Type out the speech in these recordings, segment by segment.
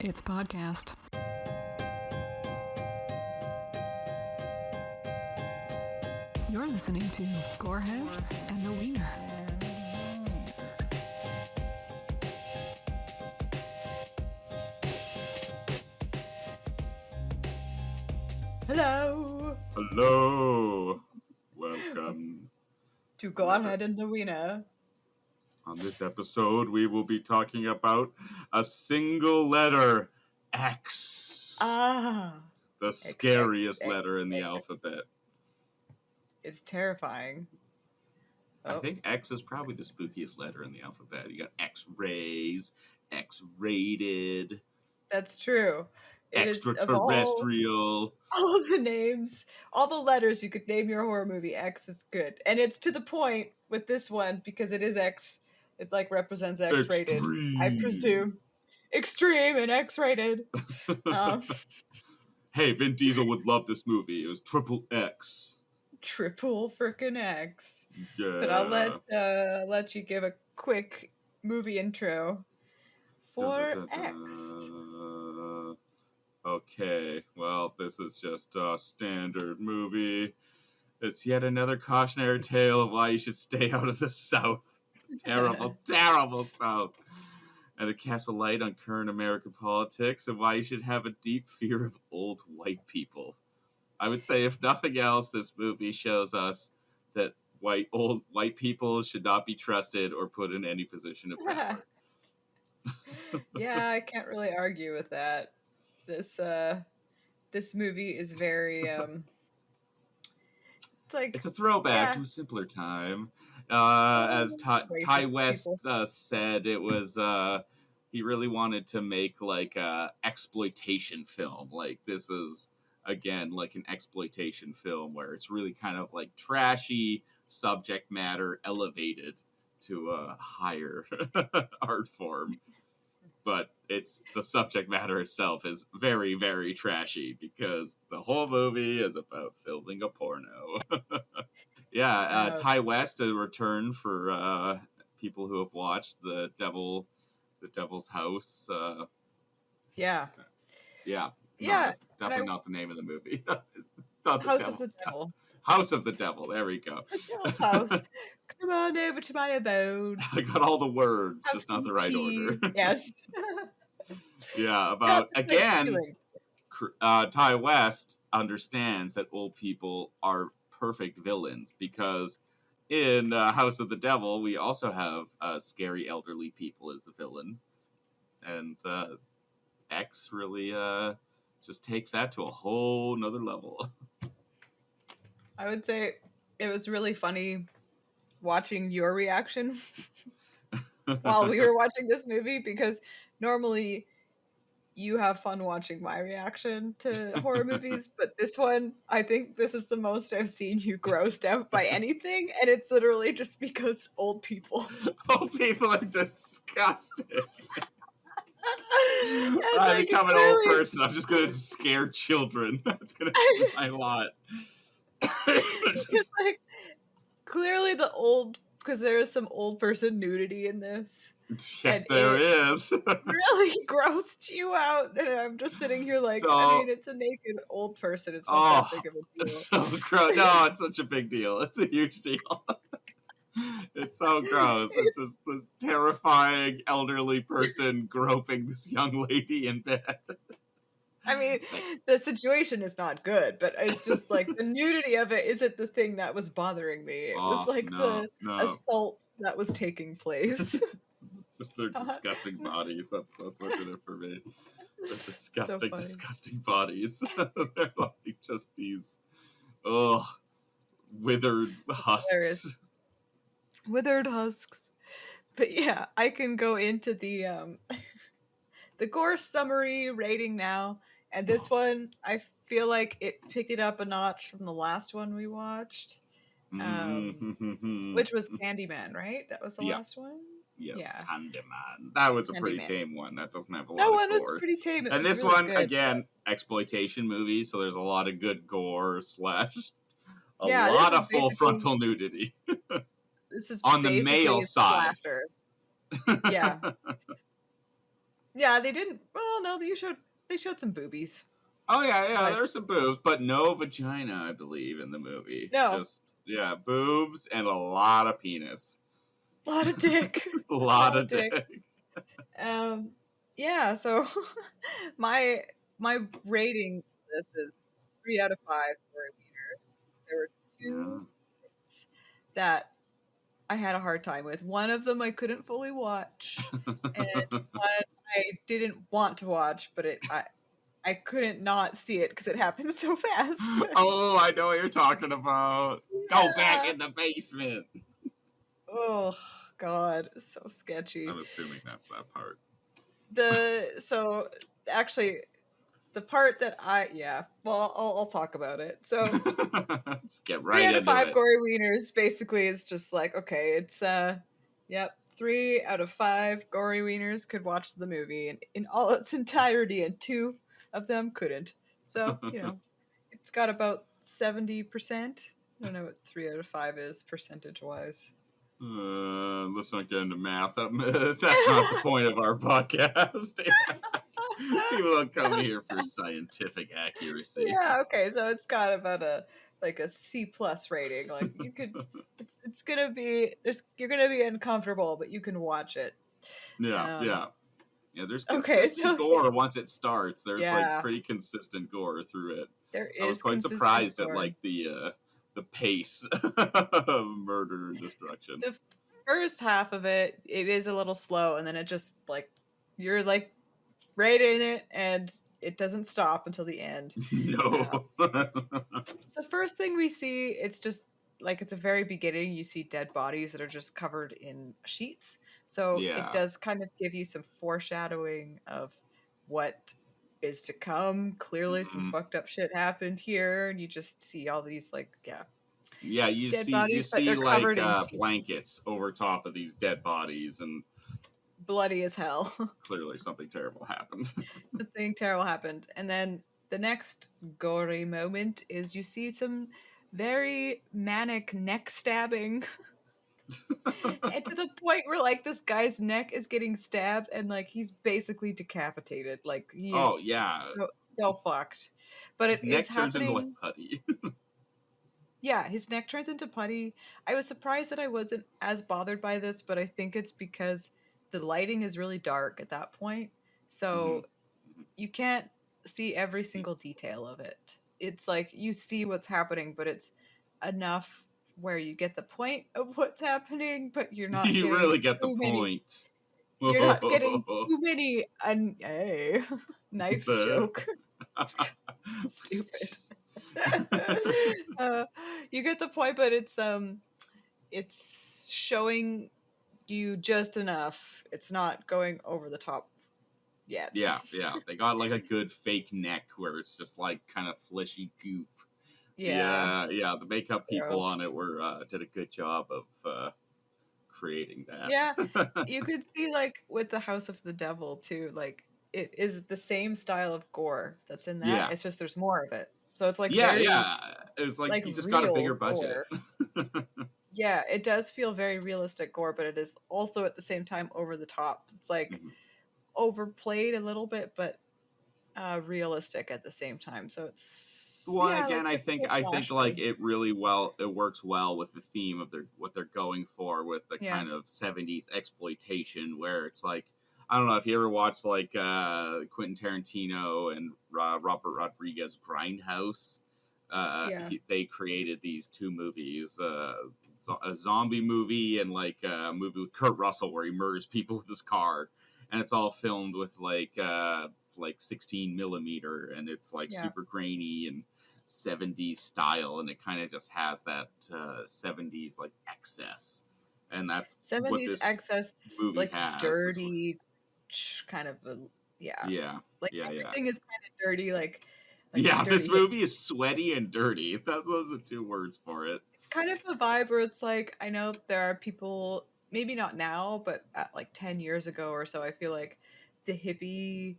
It's podcast. You're listening to Gorehead and the Wiener. Hello. Hello. Welcome To Gorehead and the Wiener. On this episode, we will be talking about a single letter, X. The scariest letter in the alphabet. It's terrifying. I think X is probably the spookiest letter in the alphabet. You got X-rays, X-rated. That's true. It extraterrestrial. All the names, all the letters you could name your horror movie, X is good. And it's to the point with this one because it is X. It represents X-rated. Extreme. I presume. Extreme and X-rated. Hey, Vin Diesel would love this movie. It was triple X. Triple frickin' X. Yeah. But I'll let you give a quick movie intro for X. Okay, well, this is just a standard movie. It's yet another cautionary tale of why you should stay out of the South. Terrible, terrible South. And it casts a light on current American politics and why you should have a deep fear of old white people. I would say, if nothing else, this movie shows us that old white people should not be trusted or put in any position of power. Yeah, I can't really argue with that. This movie is very it's a throwback to a simpler time. As Ty West said, it was he really wanted to make a exploitation film. This is again an exploitation film where it's really kind of trashy subject matter elevated to a higher art form. But the subject matter itself is very, very trashy because the whole movie is about filming a porno. Ty West, a return for people who have watched The Devil's House. Yeah. That's definitely not the name of the movie. House of the Devil. House of the Devil. There we go. The Devil's House. Come on over to my abode. I got all the words, just not the right order. Yes. Ty West understands that old people are perfect villains because in House of the Devil, we also have scary elderly people as the villain. And X really just takes that to a whole nother level. I would say it was really funny watching your reaction while we were watching this movie because normally you have fun watching my reaction to horror movies, but this one, I think this is the most I've seen you grossed out by anything, and it's literally just because old people. Old people are disgusting. I become an old person. I'm just going to scare children. That's going to be my lot. Because clearly because there is some old person nudity in this. Yes, there is. Really grossed you out, and I'm just sitting here it's a naked old person. It's not that big of a deal. It's so gross. No, it's such a big deal. It's a huge deal. It's so gross. It's just this terrifying elderly person groping this young lady in bed. I mean, the situation is not good, but it's just the nudity of it isn't the thing that was bothering me. It was the assault that was taking place. Just their disgusting bodies. That's what did it for me. They're disgusting, disgusting bodies. They're just these withered husks. Withered husks. But yeah, I can go into the gore summary rating now. And this one, I feel like it picked it up a notch from the last one we watched, which was Candyman, right? That was the last one? Yes, yeah. Candyman. That was a pretty tame one. That doesn't have a lot of That gore. one was pretty tame. And this really one, good, again, exploitation movie, so there's a lot of good gore / a lot of full frontal nudity. This is on the male side. Yeah. Yeah, they didn't. Well, no, they showed some boobies. Oh yeah, But there's some boobs, but no vagina, I believe, in the movie. no, Just boobs and a lot of penis. a lot of dick. A A lot lot of of dick. dick. Yeah, so my my rating for this is 3 out of 5 for wieners. There were two Yeah. bits that I had a hard time with. One of them I couldn't fully watch, and one I didn't want to watch, but I couldn't not see it because it happened so fast. Oh, I know what you're talking about. Go back Yeah. in the basement. Oh God, so sketchy. I'm assuming that's that part. So actually the part that well, I'll talk about it. So Let's get 3 right out of into 5 it. gory wieners basically is just like, okay, it's yep, 3 out of 5 gory wieners could watch the movie in all its entirety, and 2 of them couldn't. So, it's got about 70%. I don't know what 3 out of 5 is percentage wise. Let's not get into math. That's not the point of our podcast. People don't come here for scientific accuracy. Yeah, okay, so it's got about a C plus rating. Like you could, it's gonna be you're gonna be uncomfortable, but you can watch it. Yeah. There's Okay, consistent gore once it starts. There's like yeah, pretty consistent gore through it. there I was is quite consistent surprised at gore. like the pace of murder and destruction. The first half of it is a little slow, and then it just like you're like right in it, and it doesn't stop until the end. No. It's the first thing we see. It's just like at the very beginning, you see dead bodies that are just covered in sheets. So it Yeah. does kind of give you some foreshadowing of what is to come. Clearly, some fucked up shit happened here, and you just see all these Yeah, you dead see bodies, but they're like covered in sheets, blankets over top of these dead bodies, and bloody as hell. clearly something terrible happened. Something terrible happened, and then the next gory moment is you see some very manic neck stabbing. And to the point where like this guy's neck is getting stabbed and like he's basically decapitated. Like he Oh is yeah, so fucked. But his it is neck turns into like happening. putty. Yeah, his neck turns into putty. I was surprised that I wasn't as bothered by this, but I think it's because the lighting is really dark at that point. So you can't see every single detail of it. It's like you see what's happening, but it's enough where you get the point of what's happening, but you're not You getting really get the too many. point. You're not getting too many. Hey, knife joke. Stupid. You get the point, but it's showing you just enough. It's not going over the top yet. Yeah. They got like a good fake neck where it's just like kind of fleshy goop. Yeah. The makeup people Gross. on it did a good job of creating that. Yeah, you could see like with the House of the Devil too, like it is the same style of gore that's in that. Yeah. It's just there's more of it. So it's like Yeah, very it's like he just got a bigger real budget. gore. Yeah, it does feel very realistic gore, but it is also at the same time over the top. It's like overplayed a little bit, but realistic at the same time. So it's Well, again, like I think like it works well with the theme of what they're going for with the kind of 70s exploitation, where it's like, I don't know if you ever watched like Quentin Tarantino and Robert Rodriguez Grindhouse. They created these two movies, a zombie movie and like a movie with Kurt Russell where he murders people with his car, and it's all filmed with like 16 millimeter, and it's like super grainy and 70s style, and it kind of just has that 70s like excess, and that's 70s what this excess, movie like has. dirty kind of like everything is kind of dirty, like this movie is sweaty and dirty. Those are the two words for it. It's kind of the vibe where it's like, I know there are people, maybe not now, but at like 10 years ago or so, I feel like the hippie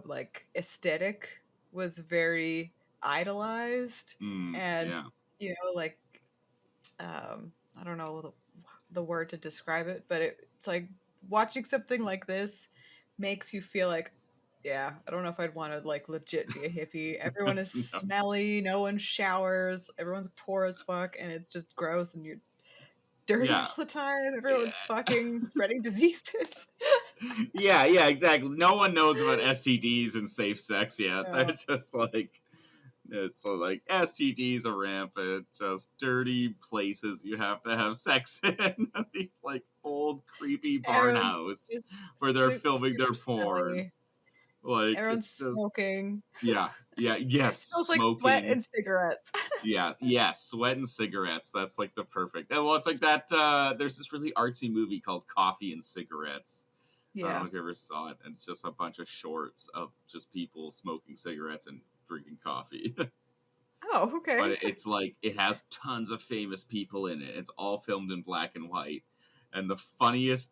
like aesthetic was very idolized, and like I don't know the word to describe it, but it's like watching something like this makes you feel like, yeah, I don't know if I'd want to like legit be a hippie. Everyone is No. smelly, no one showers, everyone's poor as fuck, and it's just gross, and you're dirty Yeah. all the time. Yeah. Everyone's fucking spreading diseases. Yeah, exactly. No one knows about STDs and safe sex yet. No. They're just like, it's like STDs are rampant, just dirty places you have to have sex in. These like old creepy barn Everyone's house just where they're filming super their porn. smelly. Like Everyone's it's just smoking. yes, Smells like sweat smoking. and cigarettes. Sweat and cigarettes. That's like the perfect. And well, it's like that. There's this really artsy movie called Coffee and Cigarettes. I don't Yeah. know if you ever saw it, and it's just a bunch of shorts of just people smoking cigarettes and drinking coffee. Oh, okay. But it's like it has tons of famous people in it. It's all filmed in black and white, and the funniest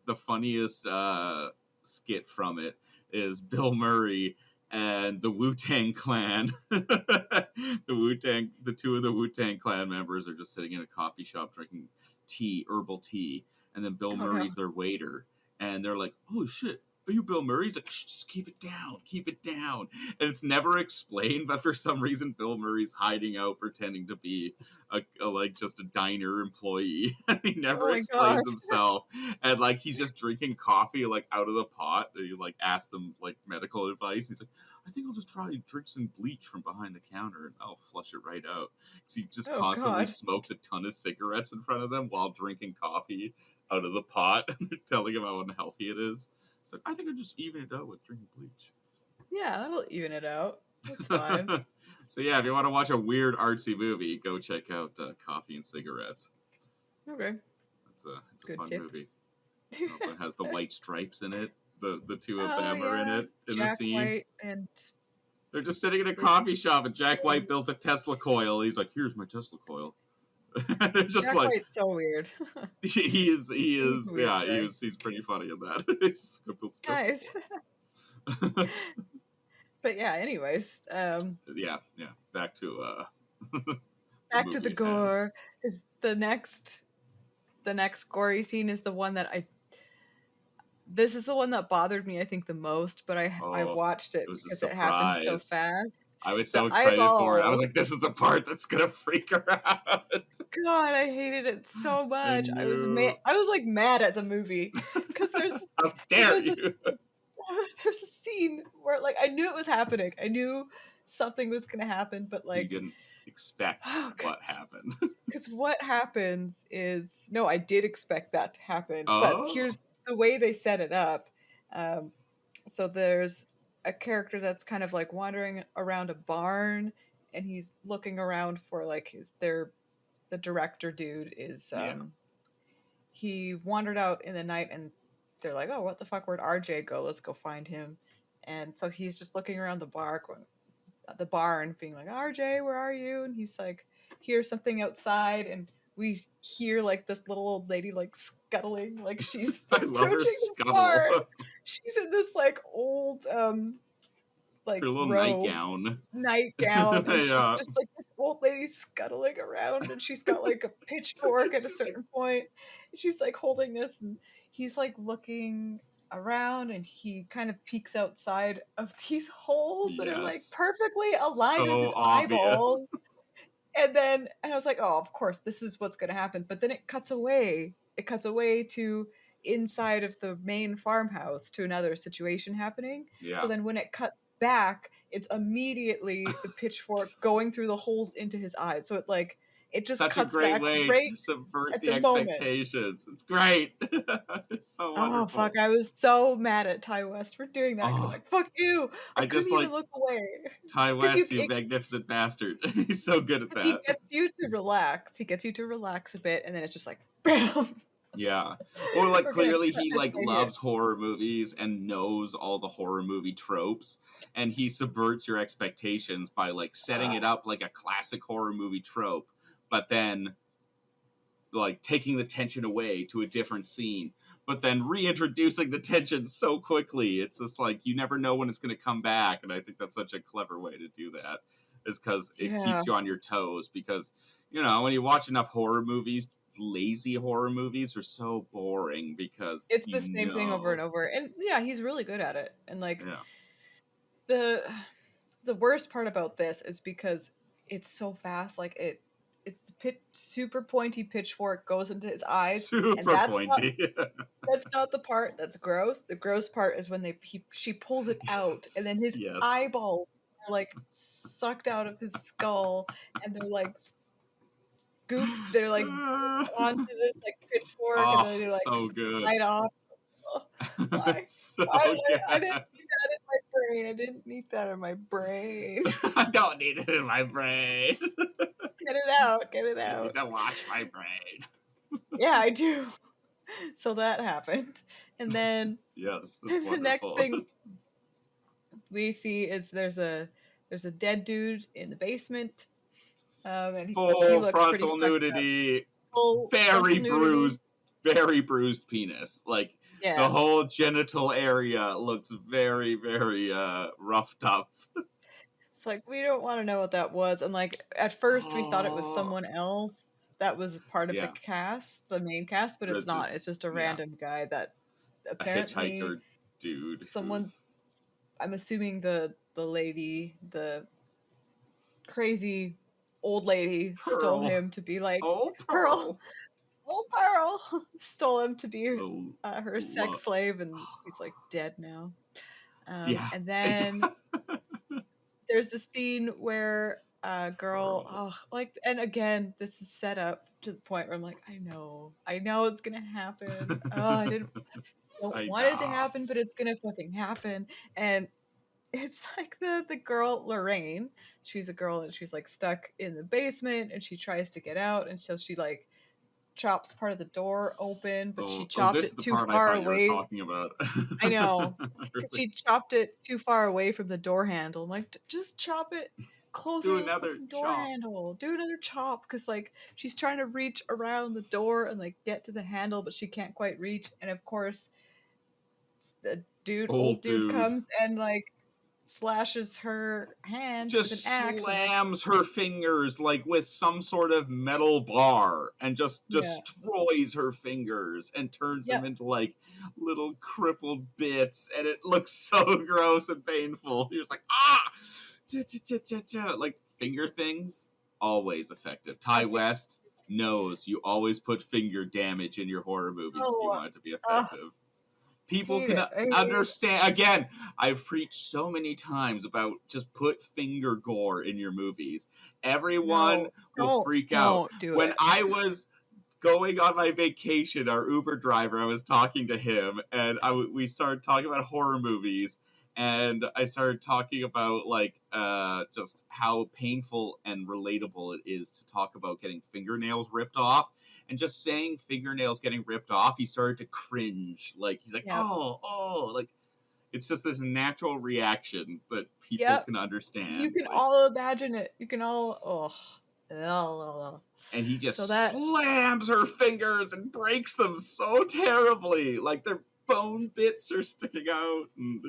skit from it is Bill Murray and the Wu-Tang Clan. The two of the Wu-Tang Clan members are just sitting in a coffee shop drinking herbal tea, and then Bill Murray's their waiter, and they're like, "Holy shit, are you Bill Murray?" He's like, "Shh, just keep it down. And it's never explained, but for some reason Bill Murray's hiding out pretending to be a like just a diner employee. He never explains himself, and like he's just drinking coffee like out of the pot. And you like ask them like medical advice. He's like, "I think I'll just try to drink some bleach from behind the counter and I'll flush it right out." Because he just constantly smokes a ton of cigarettes in front of them while drinking coffee out of the pot, and they're telling him how unhealthy it is. It's like, I think I'll just even it out with drinking bleach. Yeah, that'll even it out. That's fine. So yeah, if you want to watch a weird artsy movie, go check out Coffee and Cigarettes. Okay. It's a Good fun tip. movie. It also has the White Stripes in it. The two of them are in it in Jack the scene. White and they're just sitting in a coffee shop, and Jack White built a Tesla coil. He's like, "Here's my Tesla coil." They're just Jack like, White's so weird. he is Weird he's pretty funny in that. He's built a Tesla nice. coil. But yeah, anyways, back to back to the gore. Because the next gory scene is the one that this is the one that bothered me, I think, the most, but I watched it because it happened so fast. I was so excited for it. I was like, this is the part that's gonna freak her out. God, I hated it so much. I was like mad at the movie because how dare you? There's a scene where like I knew it was happening. I knew something was gonna happen, but like you didn't expect what happened. Because what happens is I did expect that to happen, but here's the way they set it up. So there's a character that's kind of like wandering around a barn, and he's looking around for like the director dude is he wandered out in the night, and they're like, oh, what the fuck, where'd RJ go? Let's go find him. And so he's just looking around the barn being like, RJ, where are you? And he's like, hears something outside, and we hear like this little old lady like scuttling, like she's I love her scuttle. Barn. She's in this like old like her little nightgown, and she's just like this old lady scuttling around, and she's got like a pitchfork at a certain point, and she's like holding this, and he's like looking around, and he kind of peeks outside of these holes that are like perfectly aligned with his eyeballs. And I was like, oh, of course, this is what's going to happen. But then it cuts away. It cuts away to inside of the main farmhouse to another situation happening. Yeah. So then when it cuts back, it's immediately the pitchfork going through the holes into his eyes. So it just such cuts a great back way right to subvert the expectations. It's great. It's so wonderful. Oh fuck! I was so mad at Ty West for doing that. I'm like, fuck you! I couldn't even look away. Ty West, you magnificent bastard. He's so good at that. He gets you to relax. He gets you to relax a bit, and then it's just like, bam. Yeah. Or like clearly he like loves horror movies and knows all the horror movie tropes, and he subverts your expectations by like setting it up like a classic horror movie trope, but then like taking the tension away to a different scene, but then reintroducing the tension so quickly. It's just like you never know when it's going to come back, and I think that's such a clever way to do that, is because it keeps you on your toes. Because, you know, when you watch enough horror movies, lazy horror movies are so boring because it's the same thing over and over. And yeah, he's really good at it. And like the worst part about this is because it's so fast. Like it's the super pointy pitchfork goes into his eyes, and super pointy. That's not the part that's gross. The gross part is when she pulls it out, and then his eyeballs are like sucked out of his skull, and they're like scooped. They're like onto this like pitchfork, and then they like so good. slide off. Why? So good. I didn't need that in my brain. I didn't need that in my brain. I don't need it in my brain. Get it out. Get it out. I need to wash my brain. Yeah, I do. So that happened. And then yes, that's the next thing we see is there's a dead dude in the basement. And full frontal nudity. Very bruised penis. Like the whole genital area looks very, very roughed up. It's like we don't want to know what that was. And like at first we thought it was someone else that was part of the cast, the main cast, but it's not. It's just a random guy that apparently a hitchhiker dude. Someone, I'm assuming the lady, the crazy old lady, stole him to be like Pearl. Oh, Pearl stole him to be her sex slave, and he's like dead now. And then there's the scene where a girl, and again, this is set up to the point where I'm like, I know it's gonna happen. I don't want it to happen, but it's gonna fucking happen. And it's like the girl Lorraine. She's a girl and she's like stuck in the basement, and she tries to get out, and so she like chops part of the door open, but she chopped it too far away. You were talking about. I know. Really? She chopped it too far away from the door handle. I'm like, just chop it closer to the door handle. Do another chop, because like she's trying to reach around the door and like get to the handle, but she can't quite reach. And of course, the old dude comes and like slashes her hand, just with an axe, slams her fingers like with some sort of metal bar, and just destroys her fingers and turns them into like little crippled bits, and it looks so gross and painful. You're just like, like finger things, always effective. Ty West knows you always put finger damage in your horror movies if you want it to be effective. People can understand. Again, I've preached so many times about just put finger gore in your movies. Everyone will freak out. When I was going on my vacation, our Uber driver, I was talking to him, and we started talking about horror movies, and I started talking about like just how painful and relatable it is to talk about getting fingernails ripped off. And just saying fingernails getting ripped off, he started to cringe. Like he's like, oh, like it's just this natural reaction that people can understand. You can all imagine it. You can all And he just slams her fingers and breaks them so terribly. Like their bone bits are sticking out. And,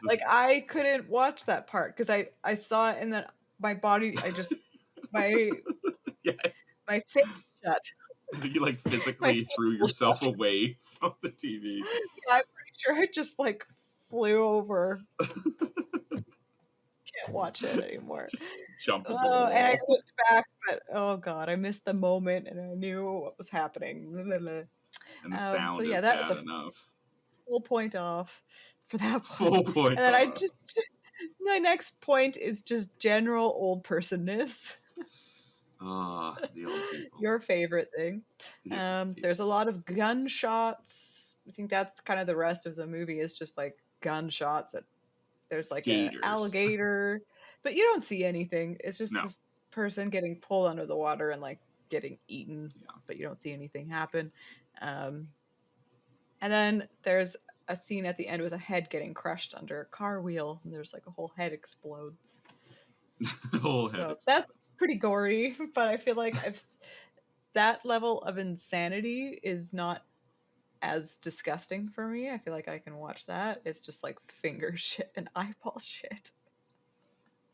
like I couldn't watch that part because I saw it, and then my body, I just my face shut. You like physically threw yourself away from the TV. Yeah, I'm pretty sure I just like flew over. Can't watch it anymore. Just jump over the wall. And I looked back, but oh god, I missed the moment, and I knew what was happening. And the sound is that bad was enough. Full point off for that full point. And then my next point is just general old personness. The old people. Your favorite thing. There's a lot of gunshots. I think that's kind of the rest of the movie is just like gunshots. There's like an alligator, but you don't see anything. It's just this person getting pulled under the water and like getting eaten, but you don't see anything happen. And then there's a scene at the end with a head getting crushed under a car wheel, and there's like a whole head explodes. That's pretty gory, but I feel like that level of insanity is not as disgusting for me. I feel like I can watch that. It's just like finger shit and eyeball shit.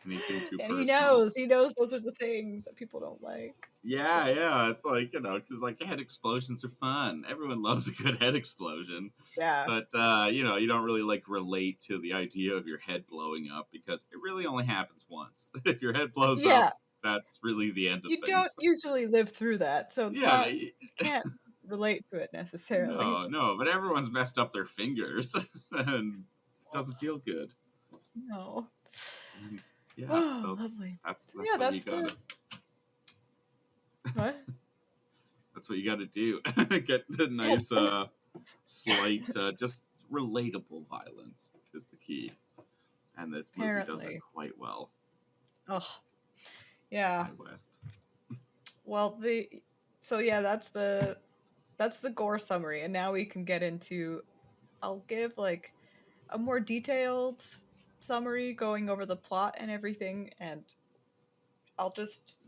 anything too And personal. he knows those are the things that people don't like. Yeah, it's like, because like head explosions are fun. Everyone loves a good head explosion. Yeah. But you don't really like relate to the idea of your head blowing up because it really only happens once. If your head blows Yeah. up, that's really the end of You don't things. usually live through that, so it's Yeah, not, you can't relate to it necessarily. no, but everyone's messed up their fingers and it doesn't feel good. No. And yeah, Oh, so lovely. that's Yeah, what you that's gotta. what? That's what you gotta do. Get the nice, slight, just relatable violence is the key, and this movie does it Apparently. quite well. Oh, yeah. High West. Well, that's the gore summary, and now we can get into. I'll give like a more detailed summary going over the plot and everything, and I'll just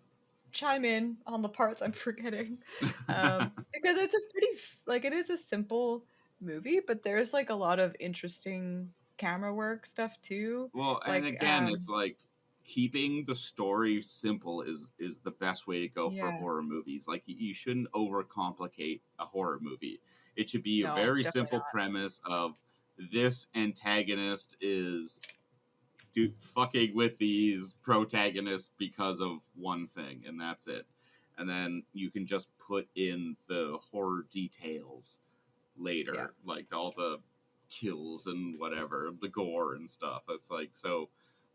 chime in on the parts I'm forgetting, because it's a pretty like it is a simple movie, but there's like a lot of interesting camera work stuff too. Well, and Like, again, it's like keeping the story simple is the best way to go for yeah, horror movies. Like you shouldn't overcomplicate a horror movie. It should be a no, very definitely simple premise of this antagonist is fucking with these protagonists because of one thing, and that's it. And then you can just put in the horror details not. Yeah, later, like all the kills and whatever, the gore and stuff. It's like so.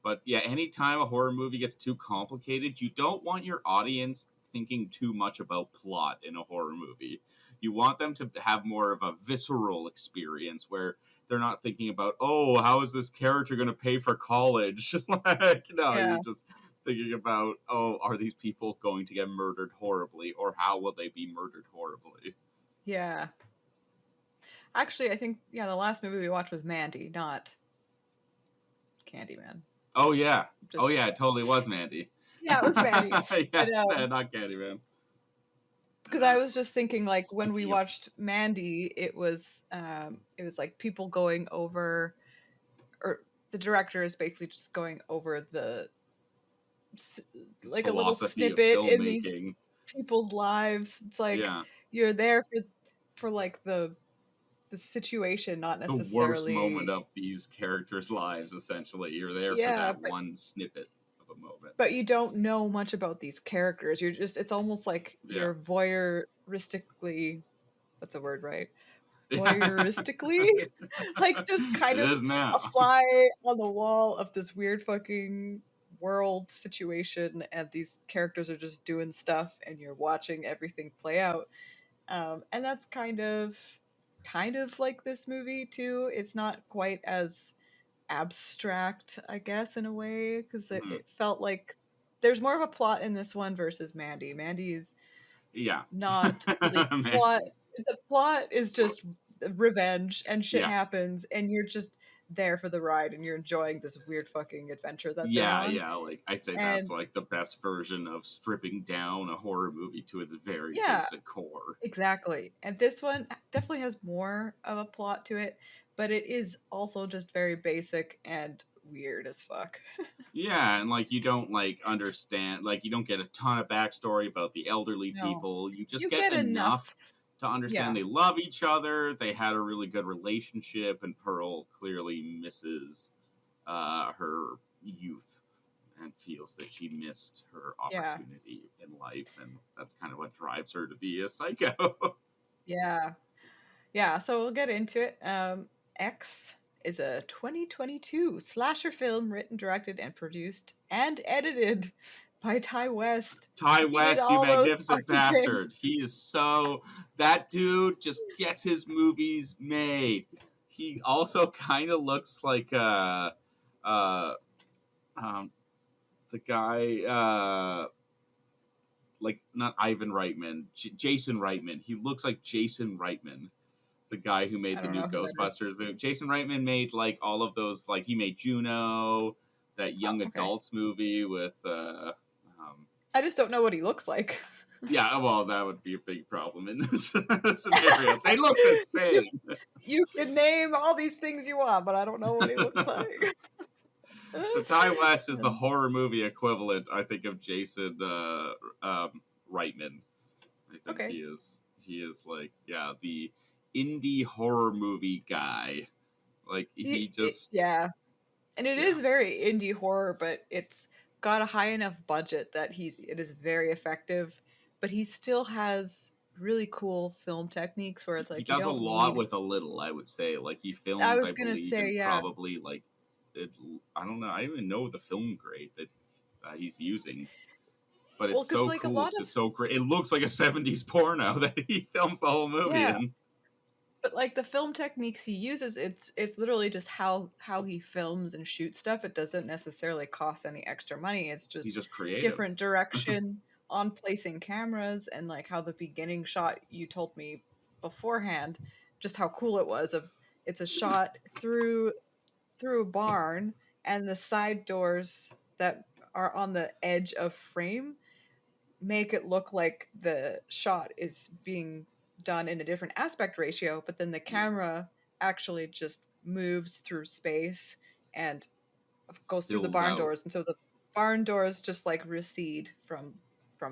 But yeah, anytime a horror movie gets too complicated, you don't want your audience thinking too much about plot in a horror movie. You want them to have more of a visceral experience where they're not thinking about, oh, how is this character going to pay for college? Like, no, yeah, you're just thinking about, oh, are these people going to get murdered horribly, or how will they be murdered horribly? yeah. Actually, I think the last movie we watched was Mandy, not Candyman. Oh yeah, Just it totally was Mandy. yeah, it was Mandy. But Yes, not Candyman. because I was just thinking, like, when we Speaking of, watched Mandy, it was like people going over, or the director is basically just going over s- his like a little philosophy of snippet in these filmmaking. people's lives. It's like Yeah, you're there for like the situation, not the worst moment necessarily. of these characters' lives. Essentially, you're there for Yeah, that one snippet of a moment. but you don't know much about these characters. You're just, it's almost like Yeah, you're voyeuristically, that's a word, right? yeah, Voyeuristically, like just kind it of is a now. fly on the wall of this weird fucking world situation, and these characters are just doing stuff, and you're watching everything play out. And that's kind of like this movie too. It's not quite as abstract, I guess, in a way, because Mhm. it felt like there's more of a plot in this one versus Mandy. Mandy is Yeah, not really plot. Mandy's. The plot is just revenge, and shit Yeah, happens, and you're just there for the ride, and you're enjoying this weird fucking adventure that they're yeah, on. yeah. Like I'd say that's And like the best version of stripping down a horror movie to its very yeah, basic core. exactly. And this one definitely has more of a plot to it, but it is also just very basic and weird as fuck. Yeah, and like you don't like understand, like you don't get a ton of backstory about the elderly No. people. You just You get get enough. enough to understand Yeah. they love each other. They had a really good relationship, and Pearl clearly misses her youth and feels that she missed her Yeah. opportunity in life, and that's kind of what drives her to be a psycho. Yeah. Yeah, so we'll get into it. X is a 2022 slasher film written, directed, and produced and edited by Ty West. Ty He did West, you all those magnificent fucking things. bastard. He is so. That dude just gets his movies made. He also kind of looks like uh, the guy, like not Ivan Reitman, Jason Reitman. He looks like Jason Reitman, the guy who I made the don't new know who that is. Ghostbusters movie. Jason Reitman made like all of those. Like he made Juno, that young Oh, okay. adults movie with. I just don't know what he looks like. Yeah, well, that would be a big problem in this scenario. They look the you, same. you can name all these things you want, but I don't know what he looks like. So Ty West is the horror movie equivalent, I think, of Jason Reitman. I think Okay. he is. He is like, yeah, the indie horror movie guy. Like yeah. And it yeah. is very indie horror, but it's got a high enough budget that it is very effective, but he still has really cool film techniques where it's He like you does a don't lot need. with a little, I would say. Like he I films, was I gonna believe, say, in yeah. probably like I don't know. I don't even know the film grade that he's using, but Well, it's because so like a cool lot because of it's so great. It looks like a '70s porno that he films the whole movie yeah, in. but like the film techniques he uses, it's literally just how he films and shoots stuff. It doesn't necessarily cost any extra money. It's He's just just creative. different direction on placing cameras and like how the beginning shot you told me beforehand, just how cool it was of it's a shot through a barn and the side doors that are on the edge of frame make it look like the shot is being done in a different aspect ratio, but then the camera actually just moves through space and goes through the Fills barn out. doors, and so the barn doors just like recede from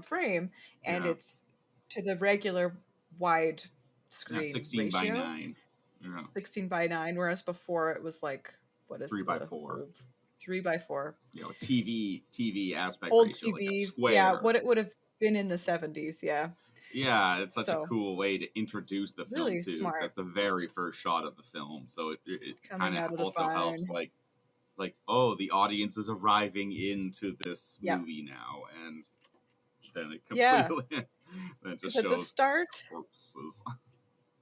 frame, and Yeah. it's to the regular wide Yeah, screen 16 by ratio, 9. Yeah. 16:9, whereas before it was like what is 3 by the 4. old 3:4 You know, TV aspect old ratio, like a TV? Yeah, square. what it would have been in the 70s. Yeah, Yeah, it's such a so cool way to introduce the film really too, because smart that's the very first shot of the film. So it kind coming of out of the also helps, barn. like oh, the audience is arriving into this Yeah, movie now, and then it yeah, completely then it just because at the shows start, corpses.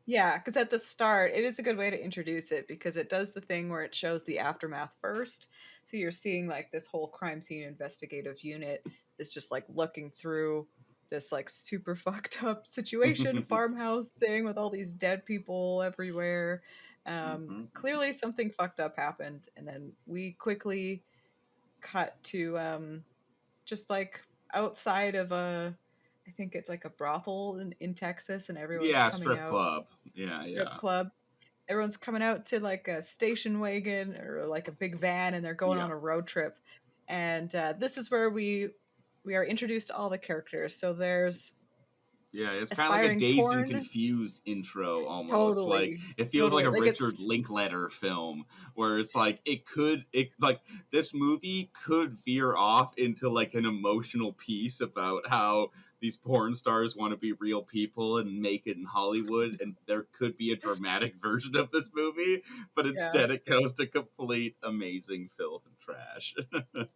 yeah, because at the start, it is a good way to introduce it because it does the thing where it shows the aftermath first. So you're seeing like this whole crime scene investigative unit is just like looking through this like super fucked up situation, farmhouse thing with all these dead people everywhere. Clearly something fucked up happened, and then we quickly cut to just like outside of a, I think it's like a brothel in Texas, and everyone's Yeah, coming strip out. club. Yeah, Strip yeah, club. Everyone's coming out to like a station wagon or like a big van, and they're going yeah. on a road trip. And this is where we are introduced to all the characters. So there's Yeah, it's kind of like a aspiring Dazed and porn. Confused intro almost. Like Totally, it feels like totally. a Like Richard it's Linklater film where it's like it like this movie could veer off into like an emotional piece about how these porn stars want to be real people and make it in Hollywood, and there could be a dramatic version of this movie, but yeah, instead it goes to complete amazing filth and trash,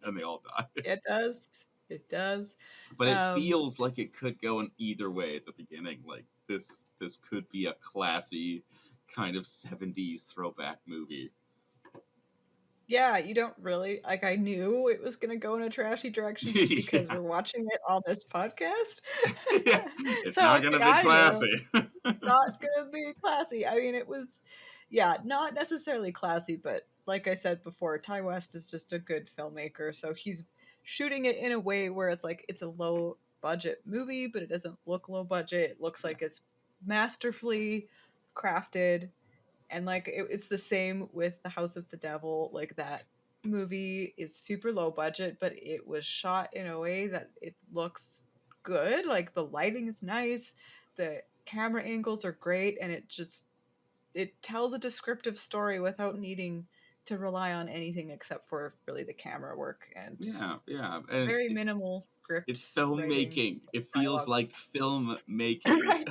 and they all die. it does. It does. But it Um, feels like it could go in either way at the beginning. Like this could be a classy kind of '70s throwback movie. yeah, you don't really like. I knew it was going to go in a trashy direction just because Yeah. we're watching it on this podcast. Yeah, it's So not like gonna be I knew classy. not gonna be classy. I mean, it was, yeah, not necessarily classy, but like I said before, Ty West is just a good filmmaker. So he's shooting it in a way where it's like it's a low budget movie, but it doesn't look low budget. It looks Yeah. like it's masterfully crafted, and like it's the same with The House of the Devil. Like that movie is super low budget, but it was shot in a way that it looks good. Like the lighting is nice, the camera angles are great, and it tells a descriptive story without needing to rely on anything except for really the camera work and Yeah, and very minimal it's script writing filmmaking. It feels dialogue. like film making. Right.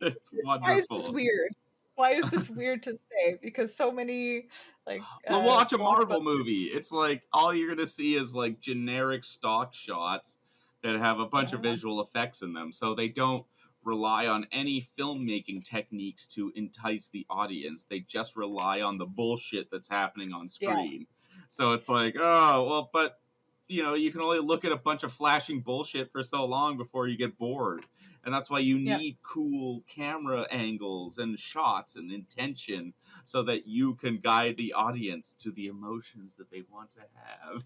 It's Why is this wonderful. weird? Why is this weird to say? Because so many like Well, watch a Marvel blockbuster. movie. It's like all you're gonna see is like generic stock shots that have a bunch of Yeah, visual effects in them, so they don't rely on any filmmaking techniques to entice the audience. They just rely on the bullshit that's happening on yeah, screen. So it's like, oh well, but you know, you can only look at a bunch of flashing bullshit for so long before you get bored. And that's why you yeah. need cool camera angles and shots and intention so that you can guide the audience to the emotions that they want to have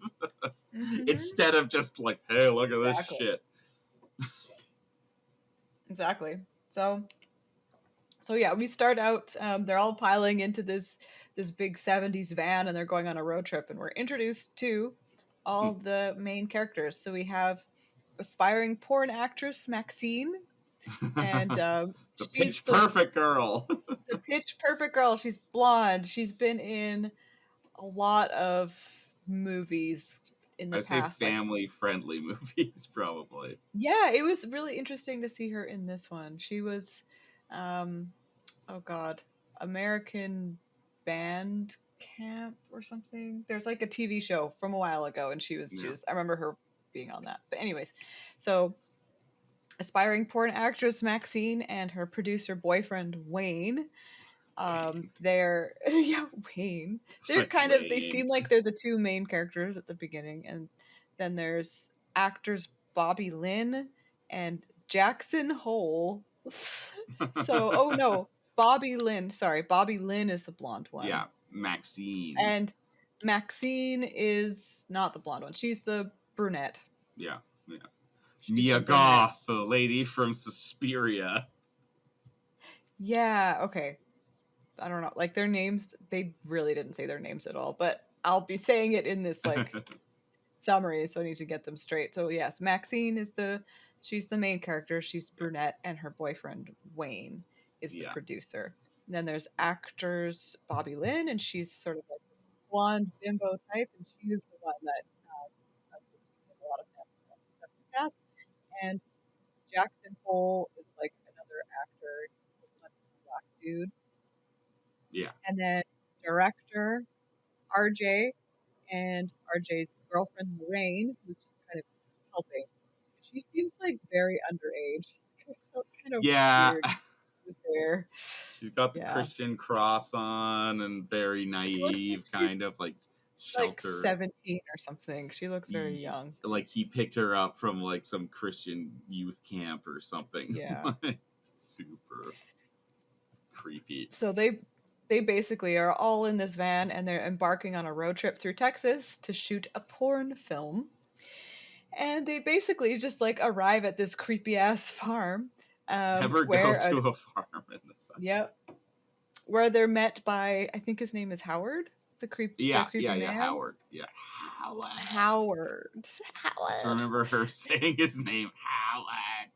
Hmm. instead of just like, hey, look at this Exactly. shit. Exactly. So yeah, we start out. They're all piling into this this big 70s van, and they're going on a road trip, and we're introduced to all the main characters. So we have aspiring porn actress Maxine, and The she's pitch perfect girl. the pitch perfect girl. She's blonde. She's been in a lot of movies in the I say past. Like, family friendly movies, probably. yeah, it was really interesting to see her in this one. She was, oh God, American Band Camp or something. There's like a TV show from a while ago, and she was, I remember her being on that. But anyways, so aspiring porn actress Maxine and her producer boyfriend Wayne. They're yeah, Wayne. They're kind of, they seem like they're the two main characters at the beginning, and then there's actors Bobby Lynn and Jackson Hole. So, oh no, Bobby Lynn. Sorry, Bobby Lynn is the blonde one. Yeah, Maxine. And Maxine is not the blonde one. She's the brunette. Yeah, yeah. She's Mia Goth, the lady from Suspiria. Yeah, okay. I don't know. Like, their names, they really didn't say their names at all, but I'll be saying it in this like summary, so I need to get them straight. So yes, Maxine is she's the main character. She's brunette, and her boyfriend Wayne is the producer. And then there's actors Bobby Lynn, and she's sort of like blonde bimbo type, and she was the one that a lot of stuff in the past. And Jackson Hole is like another actor, black dude. Yeah. And then director RJ and RJ's girlfriend Lorraine, who's just kind of helping. She seems like very underage. It felt kind of weird there. She's got the Christian cross on and very naive, kind of like sheltered. Like 17 or something. She looks very young. Like he picked her up from like some Christian youth camp or something. Yeah. Super creepy. So they basically are all in this van, and they're embarking on a road trip through Texas to shoot a porn film. And they basically just like arrive at this creepy ass farm. Never go to a farm in the sun. Yep. Where they're met by, I think his name is Howard, the creepy man. Howard. Yeah, Howard. I just remember her saying his name, Howard.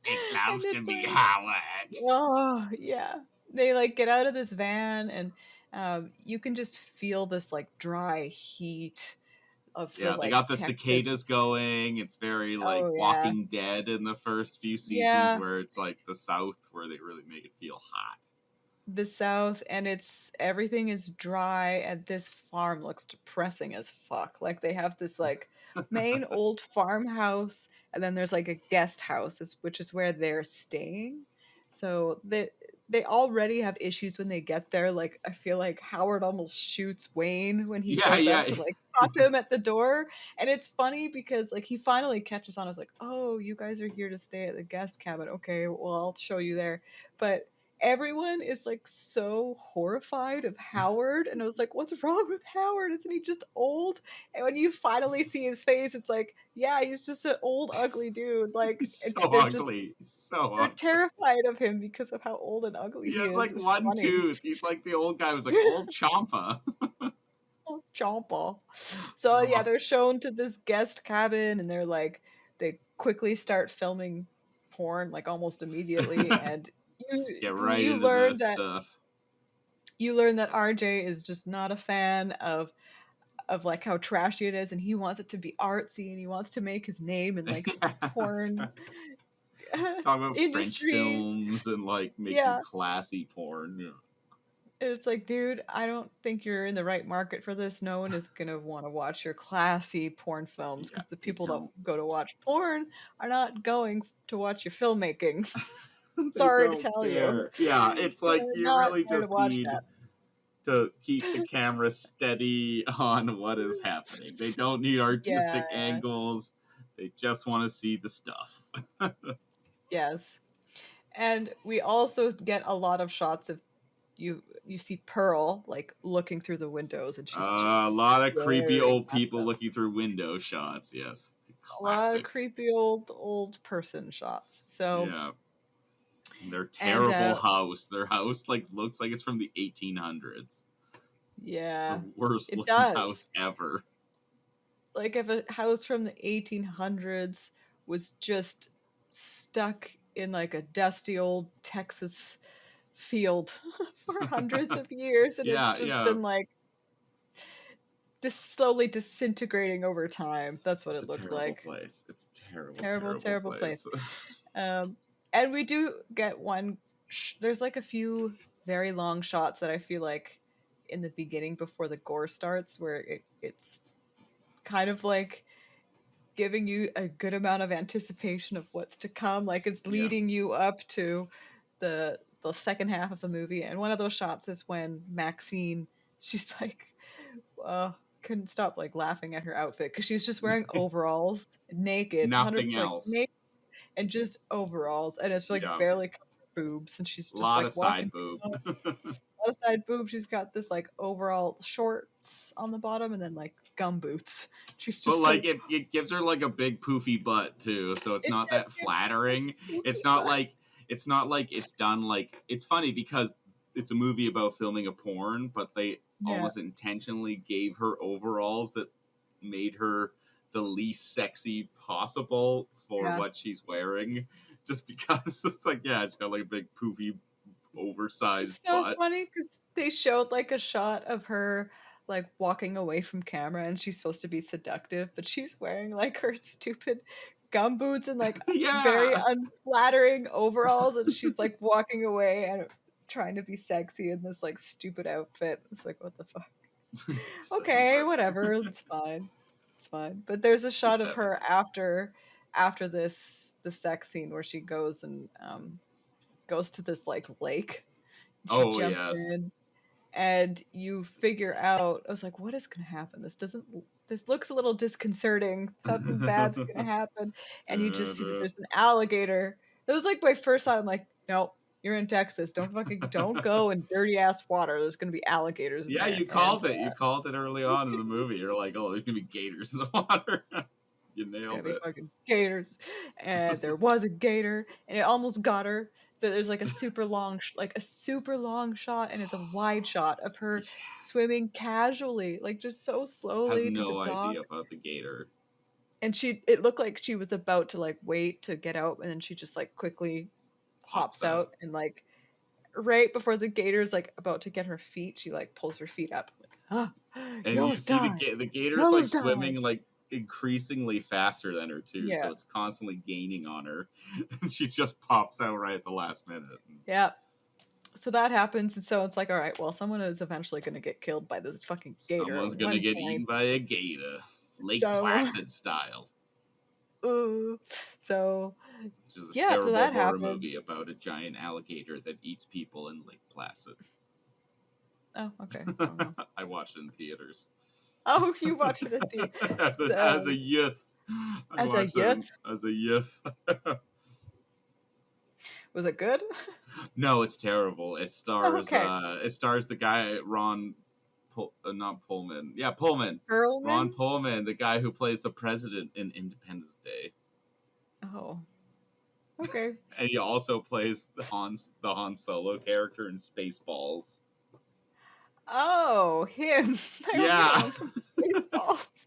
It loves to be Howard. Oh yeah. They like get out of this van, and you can just feel this like dry heat of the, they got the cicadas going. It's very like Walking Dead in the first few seasons, where it's like the South, where they really make it feel hot. The South, and everything is dry, and this farm looks depressing as fuck. Like, they have this like main old farmhouse, and then there's like a guest house, which is where they're staying. So they already have issues when they get there. Like, I feel like Howard almost shoots Wayne when he goes out to like talk to him at the door. And it's funny because like he finally catches on. I was like, oh, you guys are here to stay at the guest cabin. Okay, well, I'll show you there. But everyone is like so horrified of Howard, and I was like, what's wrong with Howard? Isn't he just old? And when you finally see his face, it's like, yeah, he's just an old ugly dude. Like, so ugly. They're terrified of him because of how old and ugly he is. He has like one tooth. He's like the old guy who's like old Champa. Old Champa. So yeah, they're shown to this guest cabin, and they quickly start filming porn like almost immediately. And you learn that stuff. You learn that RJ is just not a fan of like how trashy it is, and he wants it to be artsy, and he wants to make his name in like porn talking about industry. French films and like making classy porn. Yeah. It's like, dude, I don't think you're in the right market for this. No one is gonna want to watch your classy porn films, because the people that go to watch porn are not going to watch your filmmaking. Sorry to tell you. Yeah, it's like you really just need to keep the camera steady on what is happening. They don't need artistic angles. They just want to see the stuff. Yes. And we also get a lot of shots of you see Pearl like looking through the windows, and she's just a lot of creepy old people looking through window shots. Yes. Classic. A lot of creepy old person shots. So yeah. Their terrible house. Their house like looks like it's from the 1800s. It's the Yeah, worst it looking does. house ever. Like if a house from the 1800s was just stuck in like a dusty old Texas field for hundreds of years, and it's Yeah, just yeah. been like just slowly disintegrating over time. That's what It's it a looked terrible like. place. It's a terrible, Terrible, terrible terrible place. place. And we do get one. There's like a few very long shots that I feel like in the beginning before the gore starts, where it's kind of like giving you a good amount of anticipation of what's to come. Like it's Yeah. leading you up to the second half of the movie. And one of those shots is when Maxine, she's like, couldn't stop like laughing at her outfit because she was just wearing overalls, naked, Nothing else. naked, and just overalls, and it's like Yeah. barely covering boobs, and she's A just lot like of walking side boob. down, a lot of side boobs. She's got this like overall shorts on the bottom, and then like gum boots. She's But just like like it gives her like a big poofy butt too, so it's it not does that give her flattering. a poofy It's not butt. like it's done like it's funny because it's a movie about filming a porn, but they Yeah, almost intentionally gave her overalls that made her the least sexy possible for yeah. what she's wearing. Just because it's like, yeah, she's got like a big poofy oversized Just so butt. funny because they showed like a shot of her like walking away from camera, and she's supposed to be seductive, but she's wearing like her stupid gum boots and like very Yeah. unflattering overalls, and she's like walking away and trying to be sexy in this like stupid outfit. It's like, what the fuck? Just doesn't Okay, work. whatever. It's fine. It's fine. But there's a The shot of her 70s. after this the sex scene where she goes and goes to this like lake. She Oh jumps yes. in, and you figure out. I was like, what is going to happen? This looks a little disconcerting. Something bad's going to happen. And you just see that there's an alligator. It was like my first thought. I'm like, no, you're in Texas. Don't go in dirty ass water. There's going to be alligators in Yeah, there. you And called it. You called it early on in the movie. You're like, oh, there's gonna be gators in the water. You it's gonna nailed be it. fucking gators. And there was a gator, and it almost got her. But there's like a super long, like a super long shot, and it's a wide shot of her Yes. swimming casually, like just so Has slowly to the no dock. idea about the gator. And it looked like she was about to like wait to get out, and then she just like quickly Pops hops out. out, and like right before the gator's like about to get her feet, she like pulls her feet up. Like, ah, you And you almost see died. the You gator's like almost died. swimming like increasingly faster than her too, Yeah. so it's constantly gaining on her. And she just pops out right at the last minute. Yeah. So that happens, and so it's like, all right, well, someone is eventually going to get killed by this fucking gator at Someone's gonna one get point. eaten by a gator. Lake So, Placid style. ooh, so Which is a yeah, so terrible that horror movie happens. about a giant alligator that eats people in Lake Placid. Oh, okay. I don't know. I watched it in theaters. Oh, you watched it at the As a so youth. I as a watched it youth. as a youth. Was it good? No, it's terrible. Oh, okay. It stars the guy not Pullman. Yeah, Pullman. Ron Perlman. Pullman, the guy who plays the president in Independence Day. Oh, okay. And he also plays the Han Solo character in Spaceballs. Oh, him. I only know Yeah. him from Spaceballs.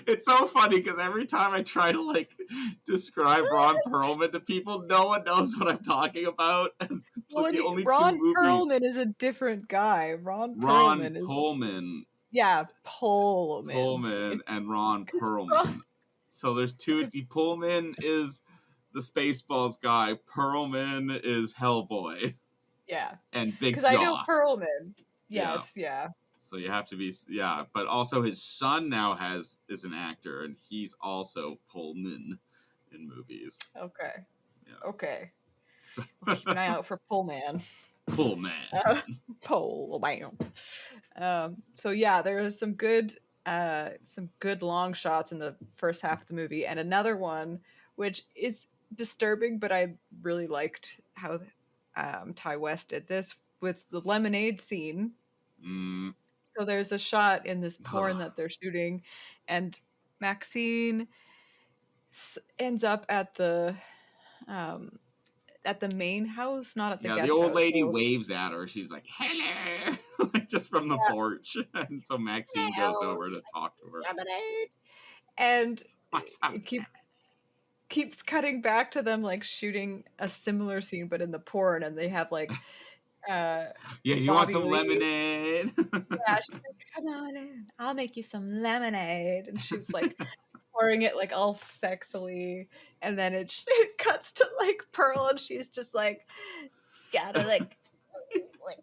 It's so funny because every time I try to like describe Ron Perlman to people, no one knows what I'm talking about. Well, The only two Ron movies, Perlman is a different guy. Ron Ron Perlman is Pullman, yeah, Pullman. Pullman, It's and Ron because Perlman. So there's two. because Pullman is the Spaceballs guy. Perlman is Hellboy yeah, and Big because I know Jaw. Perlman. Yeah. Yes, yeah. So you have to be, yeah. But also his son now is an actor, and he's also Pullman in movies. Okay. Yeah. Okay. So, We'll keep an eye out for Pullman. Pullman. Pullman. So yeah, there are some good long shots in the first half of the movie, and another one which is disturbing, but I really liked how Ty West did this with the lemonade scene. Mm. So there's a shot in this porn Ugh. that they're shooting, and Maxine ends up at the um at the main house, not at the Yeah, the guest old house. lady So, waves at her. She's like, hello, like just from the porch. And so Maxine goes "Hello, over to talk to her. lemonade," and What's up? it keeps cutting back to them like shooting a similar scene, but in the porn, and they have like uh Yeah, you want Bobby some Lee. lemonade? Yeah, she's like, "Come on in, I'll make you some lemonade," and she's like pouring it like all sexily, and then it cuts to like Pearl, and she's just like gotta like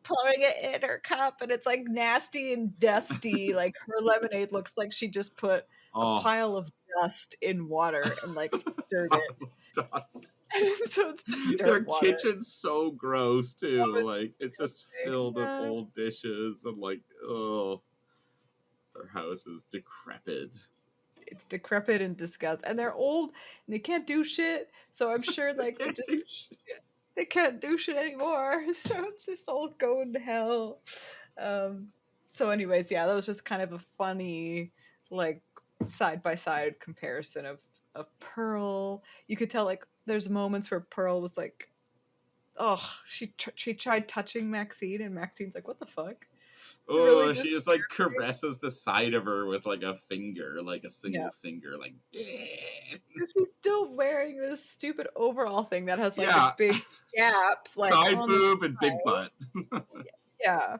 pouring it in her cup, and it's like nasty and dusty. Like her lemonade looks like she just put a Oh, pile of dust in water and like stirred pile it. of dust. So it's just Their dirt water. kitchen's so gross too. Oh, it's Like it's just disgusting. filled with old dishes and like, oh, their house is decrepit. It's decrepit and disgusting, and they're old and they can't do shit. So I'm sure like Can't do shit. they can't do shit anymore. So it's just all going to hell. Um, so anyways, yeah, that was just kind of a funny like side by side comparison of Pearl. You could tell like there's moments where Pearl was like, oh, she tried touching Maxine, and Maxine's like, what the fuck? It's really Oh, she just just like caresses the side of her with like a finger, like a yeah. single finger, like She's still wearing this stupid overall thing that has like a yeah, big gap, like side on the boob and big butt. yeah.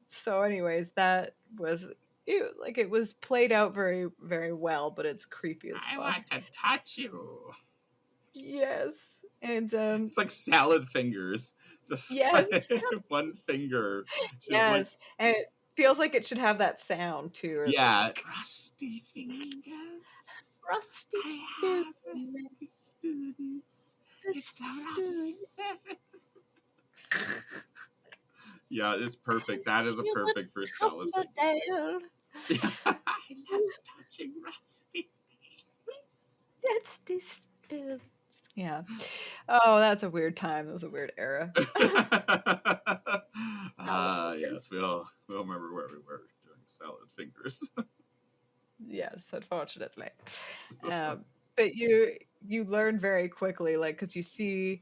So, anyways, that was it was played out very, very well, but it's creepy as fuck. I want to touch you. Yes, and It's like salad fingers, just yes, like one finger. She's yes, like, and it feels like it should have that sound too. Or yeah, like, rusty fingers. rusty I spoon, have rusty spoons. It's a spoon. rusty sevens. Yeah, it's perfect. That is a You would perfect for come salad the fingers. down. Yeah. I love touching rusty Rusty spoon. Yeah. Oh, that's a weird time. That was a weird era. Yes, we all remember where we were doing salad fingers. Yes, unfortunately. But you learn very quickly, like, because you see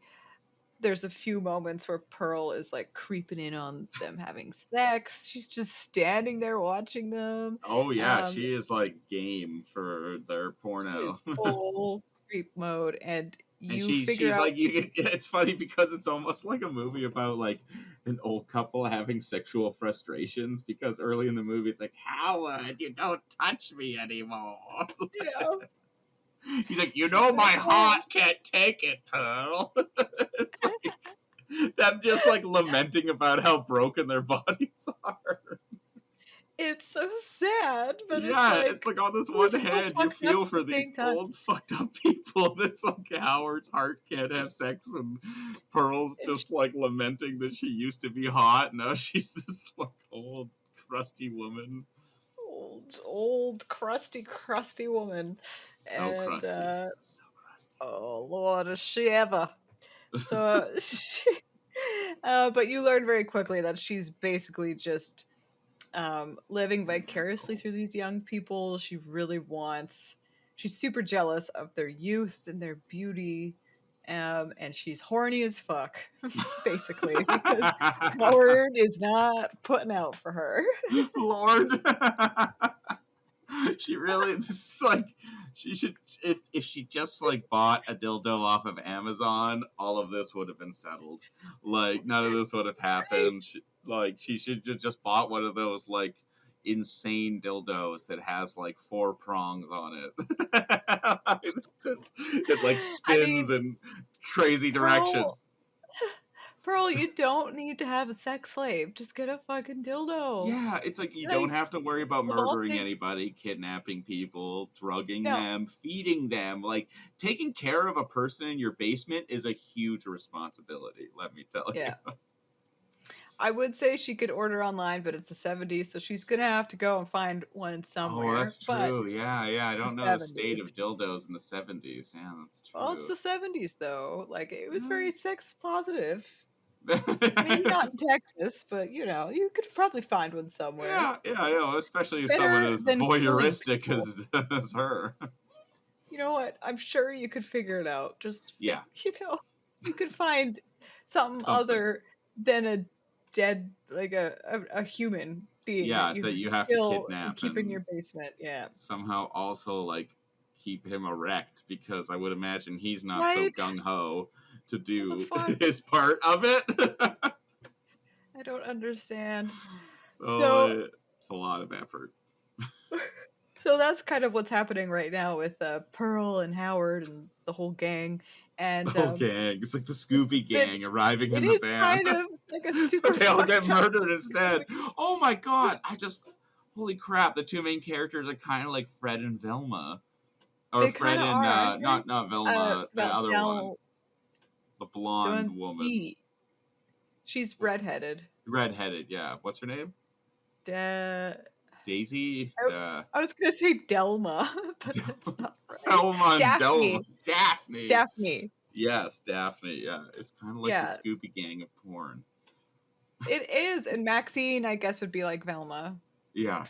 there's a few moments where Pearl is like creeping in on them having sex. She's just standing there watching them. Oh yeah, Um, she is like game for their she is porno. full creep mode, and And you figure she's out like it's funny because it's almost like a movie about like an old couple having sexual frustrations because early in the movie it's like, Howard, you don't touch me anymore. you know, He's like, you she's know like, my "Oh." heart can't take it, Pearl. It's like them just like lamenting about how broken their bodies are. It's so sad, but Yeah, it's like on this we're one so hand, you fucked up feel at for the these same time. old fucked up people. That's like Howard's heart can't have sex, and Pearl's And just like lamenting that she used to be hot. Now she's this like old, crusty woman. old, crusty woman. So And crusty. So crusty. oh Lord, is she ever? So, but you learn very quickly that she's basically just living vicariously through these young people. She really wants. She's super jealous of their youth and their beauty. And she's horny as fuck, basically, because Howard is not putting out for her. Lord. She really, this is like, she should, if she just like bought a dildo off of Amazon, all of this would have been settled. Like none of this would have happened. She should have just bought one of those like insane dildos that has like 4 prongs on it. It like spins in crazy directions. Pearl, you don't need to have a sex slave. Just get a fucking dildo. Yeah, it's like you Like, don't have to worry about of all murdering things- anybody, kidnapping people, drugging No. them, feeding them. Like taking care of a person in your basement is a huge responsibility, let me tell Yeah. you. I would say she could order online, but it's the 70s, so she's gonna have to go and find one somewhere. Oh, that's true. Yeah. I don't know the state of 70s. dildos in the 70s. Yeah, that's true. Well, it's the 70s though. Like it was very Yeah. sex positive. Maybe not in Texas, but you know, you could probably find one somewhere. Yeah, I know, especially if Better someone as than killing voyeuristic people. as her. You know what? I'm sure you could figure it out. Just Yeah. you know. You could find something other than a dead, like a human being that Yeah, you that could you have to kill and kidnap keep in and your basement. Yeah. somehow also like keep him erect, because I would imagine he's not so Right? gung ho to What the do fuck? his part of it. I don't understand. So So it's a lot of effort. so that's kind of what's happening right now with Pearl and Howard and the whole gang. And Oh, gang. It's like the this Scooby has been gang arriving it in the is van. kind of like a But super they all get fucked up murdered instead. movie. Oh my god. Holy crap. The two main characters are kind of like Fred and Velma. Or They kind Fred of and, are, aren't they? not Velma, the other one. Val, The the blonde one woman. D. She's redheaded. Redheaded, yeah. What's her name? Da- Daisy? I was gonna say Delma, but that's not right. Velma and Delma. Daphne. Daphne. Daphne. Yes, Daphne, yeah. It's kind of like the Yeah, Scooby gang of porn. it is. And Maxine, I guess, would be like Velma. Yeah.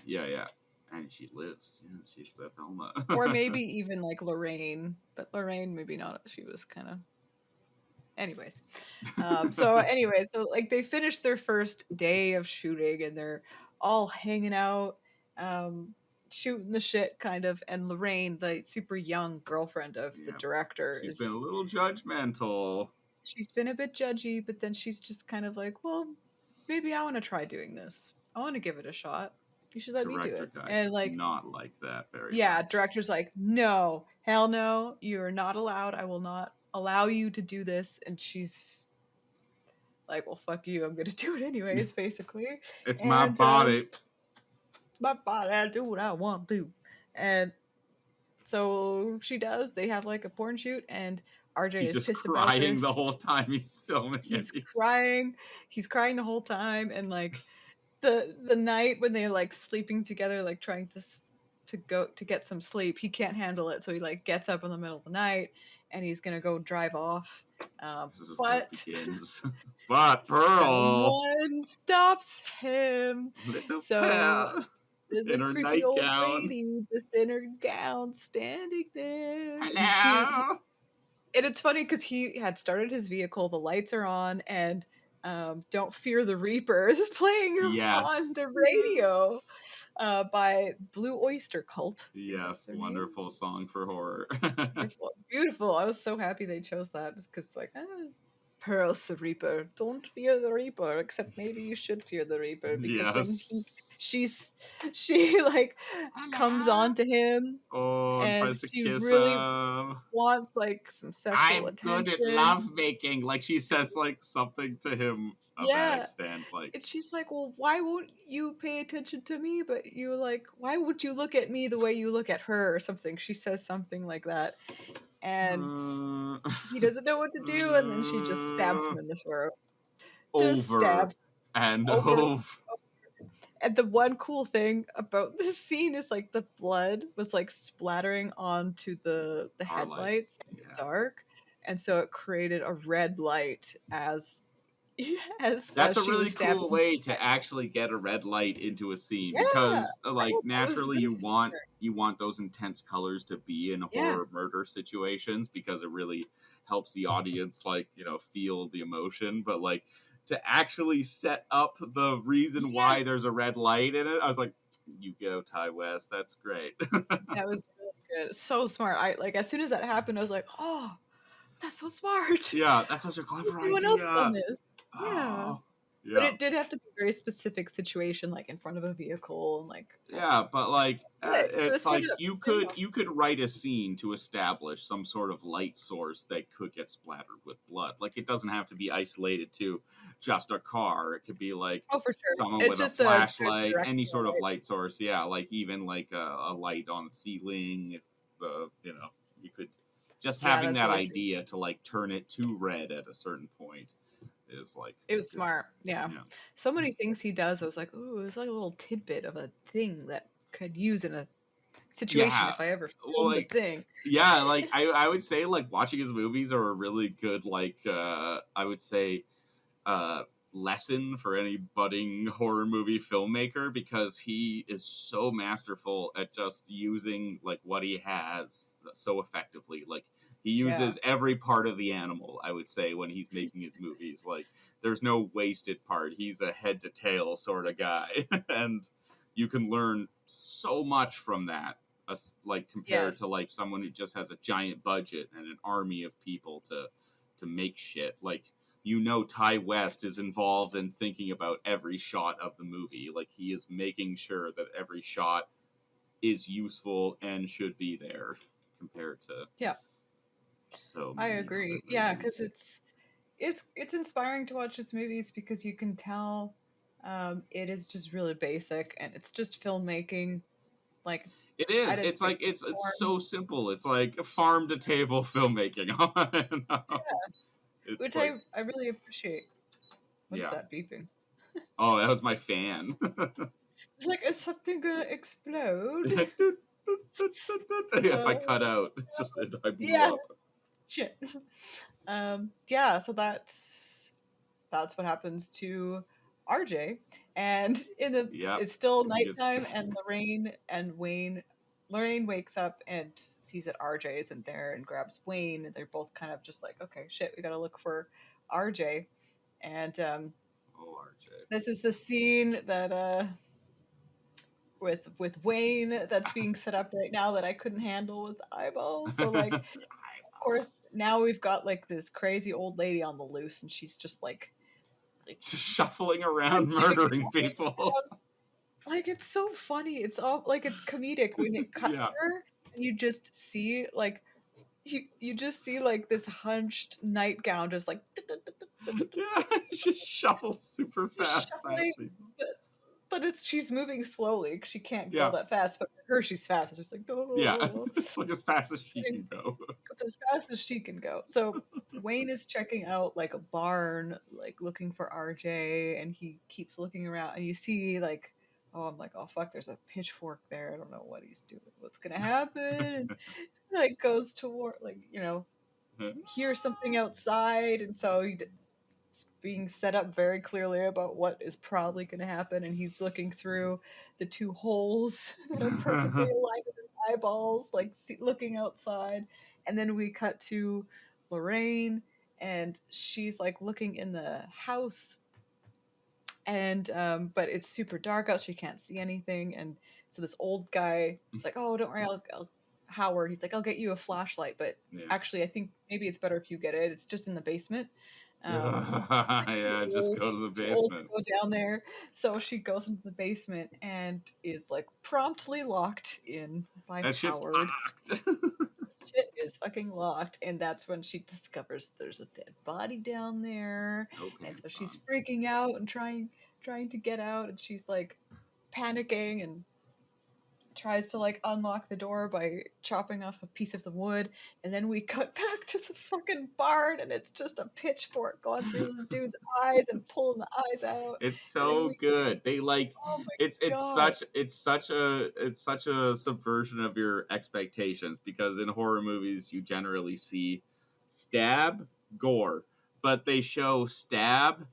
And she lives. Yeah, she's the Velma. Or maybe even like Lorraine. But Lorraine, maybe not. She was kind of. Anyways. So like they finished their first day of shooting and they're all hanging out, um, shooting the shit kind of. And Lorraine, the super young girlfriend of the Yeah. director, She's been a little judgmental. she's been a bit judgy, but then she's just kind of like, well, maybe I want to try doing this. I want to give it a shot. You should let me do Director it. guy And does like, not like that very yeah, much. director's like, no, hell no, you're not allowed. I will not allow you to do this. And she's like, well, fuck you. I'm gonna do it anyways, basically. It's my And body. my body, I do what I want to. And so she does. They have like a porn shoot, and RJ He's is just pissed about crying the this. whole time he's filming He's it. crying. He's crying the whole time, and like the night when they're like sleeping together, like trying to go to get some sleep, he can't handle it, so he like gets up in the middle of the night, and he's gonna go drive off. This is where it But begins. But Pearl, someone stops him. little So Pearl, there's a in her creepy old nightgown. lady just in her gown standing there. Hello. And it's funny because he had started his vehicle, the lights are on, and Don't Fear the Reaper is playing Yes. on the radio by Blue Oyster Cult. Yes, wonderful song for horror. Beautiful. Beautiful. I was so happy they chose that just because, like, Pearl's the Reaper. Don't fear the Reaper, except maybe you should fear the Reaper because then she like comes on to him Oh, and and tries to she kiss really him. wants like some sexual I'm attention. good at lovemaking. Like she says like something to him of that extent. Like, and she's like, well, why won't you pay attention to me? But you like, why would you look at me the way you look at her or something? She says something like that. And he doesn't know what to do, and then she just stabs him in the throat. Just over stabs and over. over. And the one cool thing about this scene is like the blood was like splattering onto the headlights in the dark, and so it created a red light as that's a she really was stabbing. cool way to actually get a red light into a scene, Yeah, because like naturally really you want those intense colors to be in horror murder situations, because it really helps the audience like, you know, feel the emotion. But like to actually set up the reason why there's a red light in it, I was like, you go, Ty West, that's great. That was really good, so smart. I like as soon as that happened, I was like, oh, that's so smart. Yeah, that's such a clever Everyone idea. else done this. Yeah. Yeah. But it did have to be a very specific situation, like in front of a vehicle, and like but like it's like you could write a scene to establish some sort of light source that could get splattered with blood. Like it doesn't have to be isolated to just a car. It could be like for sure, someone it's with just a flashlight, any sort of light. light source. Yeah, like even like a light on the ceiling. If the you could just having that really idea to like turn it to red at a certain point is like it was smart. Yeah. So many things he does. I was like, ooh, it's like a little tidbit of a thing that could use in a situation if I ever filmed the thing. Yeah, like I would say like watching his movies are a really good like I would say lesson for any budding horror movie filmmaker, because he is so masterful at just using like what he has so effectively. Like He uses every part of the animal, I would say, when he's making his movies. Like, there's no wasted part. He's a head to tail sort of guy. And you can learn so much from that. Like, compared to like someone who just has a giant budget and an army of people to make shit. Like, Ty West is involved in thinking about every shot of the movie. Like, he is making sure that every shot is useful and should be there, compared to so many I agree. other Because movies. it's inspiring to watch his movies because you can tell it is just really basic and it's just filmmaking, like, It is. at its It's like basic it's form. so simple. It's like farm to table filmmaking. It's Which like, I really appreciate. What is yeah. that beeping? Oh, that was my fan. It's like, is something gonna explode? If I cut out, it's just I blew up. Shit. So that's what happens to RJ. And it's still nighttime, and Lorraine wakes up and sees that RJ isn't there and grabs Wayne, and they're both kind of just like, okay, shit, we gotta look for RJ. And RJ. this is the scene that with Wayne that's being set up right now that I couldn't handle with the eyeballs. So like, of course, now we've got like this crazy old lady on the loose, and she's just like just shuffling around, murdering people. Like, it's so funny. It's all like, it's comedic when it cuts her, and you just see like you just see like this hunched nightgown just like just shuffles super fast. but she's moving slowly. She can't go that fast, but for her, she's fast. It's just like, it's like as fast as she can go. It's as fast as she can go. So Wayne is checking out like a barn, like looking for RJ, and he keeps looking around, and you see like, I'm like, oh fuck, there's a pitchfork there. I don't know what he's doing. What's gonna happen? Like, goes toward, like, hears something outside, and so it's being set up very clearly about what is probably going to happen, and he's looking through the two holes that are perfectly aligned with his eyeballs, like looking outside. And then we cut to Lorraine, and she's like looking in the house, and but it's super dark out, so she can't see anything. And so this old guy is like, oh, don't worry, I'll Howard, he's like, I'll get you a flashlight, but actually I think maybe it's better if you get it, it's just in the basement. Just go to the basement. Go down there. So she goes into the basement and is like promptly locked in by Howard. Shit is fucking locked, and that's when she discovers there's a dead body down there. And so she's freaking out and trying to get out, and she's like panicking and tries to like unlock the door by chopping off a piece of the wood. And then we cut back to the fucking barn, and it's just a pitchfork going through this dude's eyes and pulling the eyes out. It's so good. They like, it's such a subversion of your expectations, because in horror movies you generally see stab, gore, but they show stab,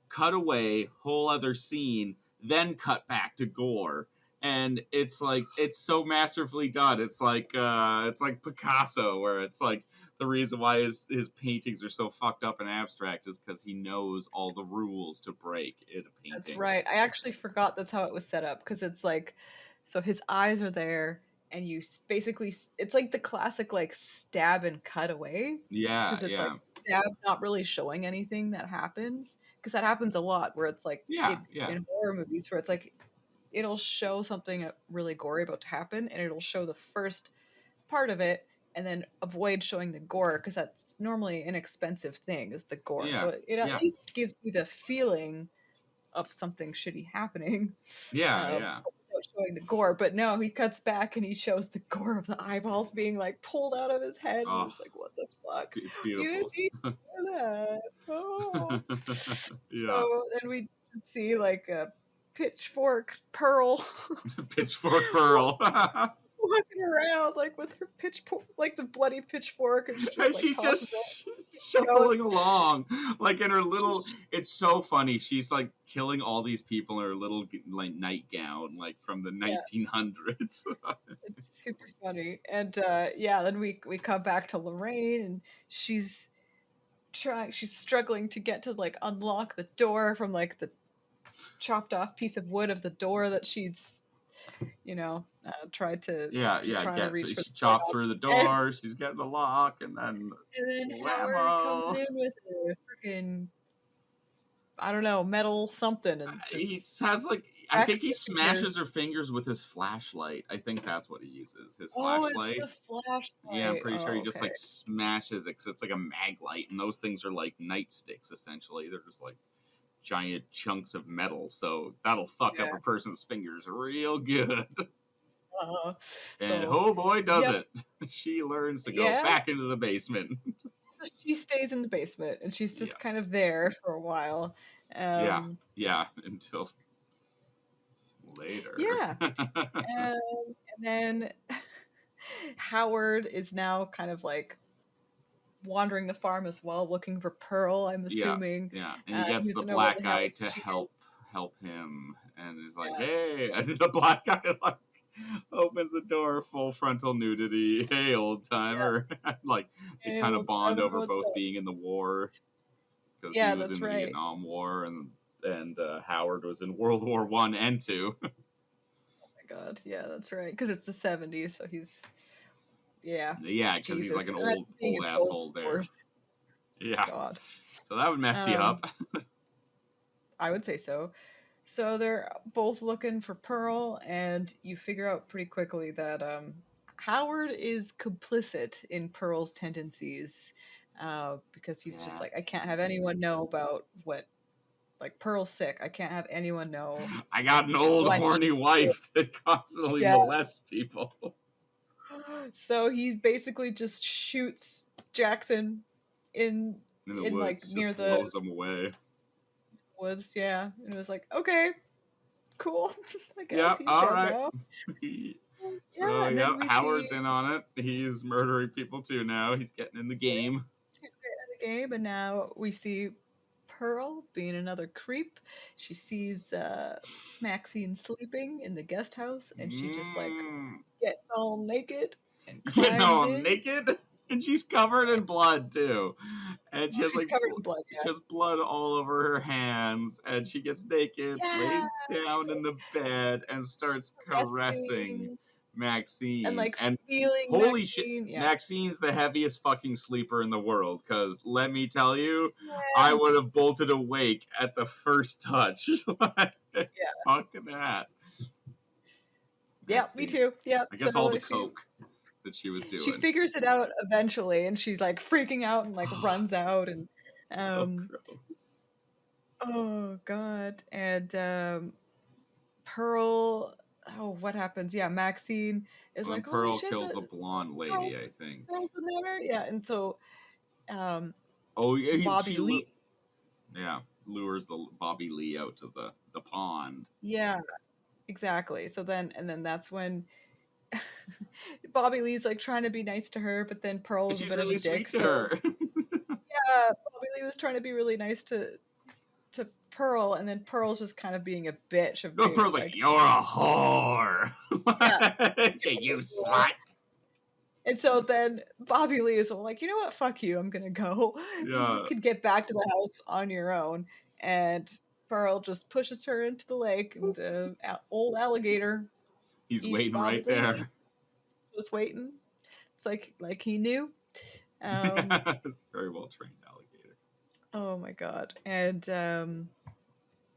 cut away, whole other scene, then cut back to gore. And it's like, it's so masterfully done. It's like Picasso, where it's like the reason why his paintings are so fucked up and abstract is because he knows all the rules to break in a painting. That's right. I actually forgot that's how it was set up, because it's like, so his eyes are there, and you basically, it's like the classic like stab and cut away. Because it's like stab not really showing anything that happens, because that happens a lot where it's like in horror movies where it's like, it'll show something really gory about to happen, and it'll show the first part of it and then avoid showing the gore, because that's normally an expensive thing, is the gore. So it at least gives you the feeling of something shitty happening. Without showing the gore. But no, he cuts back and he shows the gore of the eyeballs being like pulled out of his head. And you're just like, what the fuck? It's beautiful. You didn't need to do that. Oh. So then we see like a pitchfork Pearl. Pitchfork Pearl. walking around like with her pitchfork, like the bloody pitchfork, and she's tossing just shuffling along, like in her little. It's so funny. She's like killing all these people in her little like nightgown, like from the 1900s. It's super funny, and then we come back to Lorraine, and she's struggling to get to like unlock the door from like the chopped off piece of wood of the door that she's tried to trying to reach for. She chops through the door, she's getting the lock, and then Howard comes in with a freaking, I don't know, metal something, and he has like, I think he smashes her fingers with his flashlight. I think that's what he uses, his flashlight. It's the flashlight. Yeah, I'm pretty sure he just like smashes it because it's like a mag light, and those things are like nightsticks essentially. They're just like giant chunks of metal, so that'll fuck up a person's fingers real good. And oh boy, does it! She learns to go back into the basement. She stays in the basement, and she's just kind of there for a while. Until later. And then Howard is now kind of like wandering the farm as well, looking for Pearl, I'm assuming. And he gets the black guy to help him, and he's like, hey, and the black guy like opens the door, full frontal nudity. Hey, old timer. Like they kind of bond over both being in the war, because he was in the Vietnam War, and Howard was in World War I and II. Oh my god, yeah, that's right, because it's the 70s, so he's because he's like an old asshole there. God. So that would mess you up. I would say so. So they're both looking for Pearl, and you figure out pretty quickly that Howard is complicit in Pearl's tendencies, because he's just like, I can't have anyone know about what, like, Pearl's sick. I can't have anyone know. I got an old horny wife that constantly molests people. So he basically just shoots Jackson in the woods, like near the blows him away. Woods, and it was like, okay, cool. I guess he's dead now. So Howard's in on it. He's murdering people too now. He's getting in the game. He's getting in the game, and now we see Pearl being another creep. She sees Maxine sleeping in the guest house, and she just like gets all naked and naked. And she's covered in blood too, and she has like covered in blood. She has blood all over her hands, and she gets naked, lays down in the bed, and starts caressing Maxine. And like feeling holy Maxine, shit, Maxine's the heaviest fucking sleeper in the world. Because let me tell you, I would have bolted awake at the first touch. Fuck that. Yeah, me too. Yeah, I guess all the coke that she was doing. She figures it out eventually, and she's like freaking out and like runs out, and so gross. Oh god. And Pearl, what happens? Yeah, Maxine is like, Pearl kills the blonde lady, I think. Pearl's in there? Yeah, and so Bobby Lee lures the Bobby Lee out to the pond. Yeah, exactly. So then that's when Bobby Lee's like trying to be nice to her, but then Pearl's a bit of a dick. To her. Bobby Lee was trying to be really nice to Pearl, and then Pearl's just kind of being a bitch. Pearl's like, you're a whore. You slut. And so then Bobby Lee is like, you know what? Fuck you. I'm gonna go. Yeah. You could get back to the house on your own. And Pearl just pushes her into the lake, and old alligator. He's waiting right there. Just waiting. It's like he knew. It's a very well trained alligator. Oh my god! And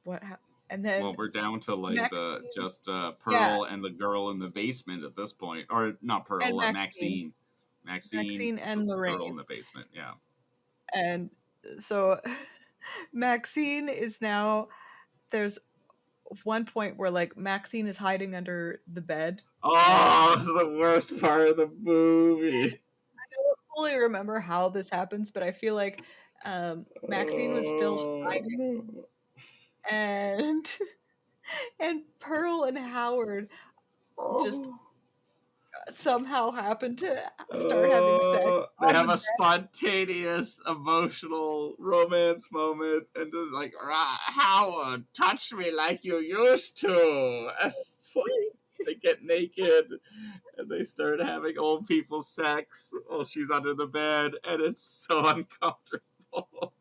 what happened? And then we're down to like Pearl and the girl in the basement at this point, or not Pearl, Maxine and Lorraine girl in the basement. Yeah. And so Maxine is now. There's one point where like Maxine is hiding under the bed. Oh, this is the worst part of the movie. I don't fully remember how this happens, but I feel like Maxine was still hiding, and Pearl and Howard just somehow happen to start having sex They on the have a bed. spontaneous, emotional romance moment, and just like, Howard, touch me like you used to. It's like they get naked and they start having old people sex while she's under the bed, and it's so uncomfortable.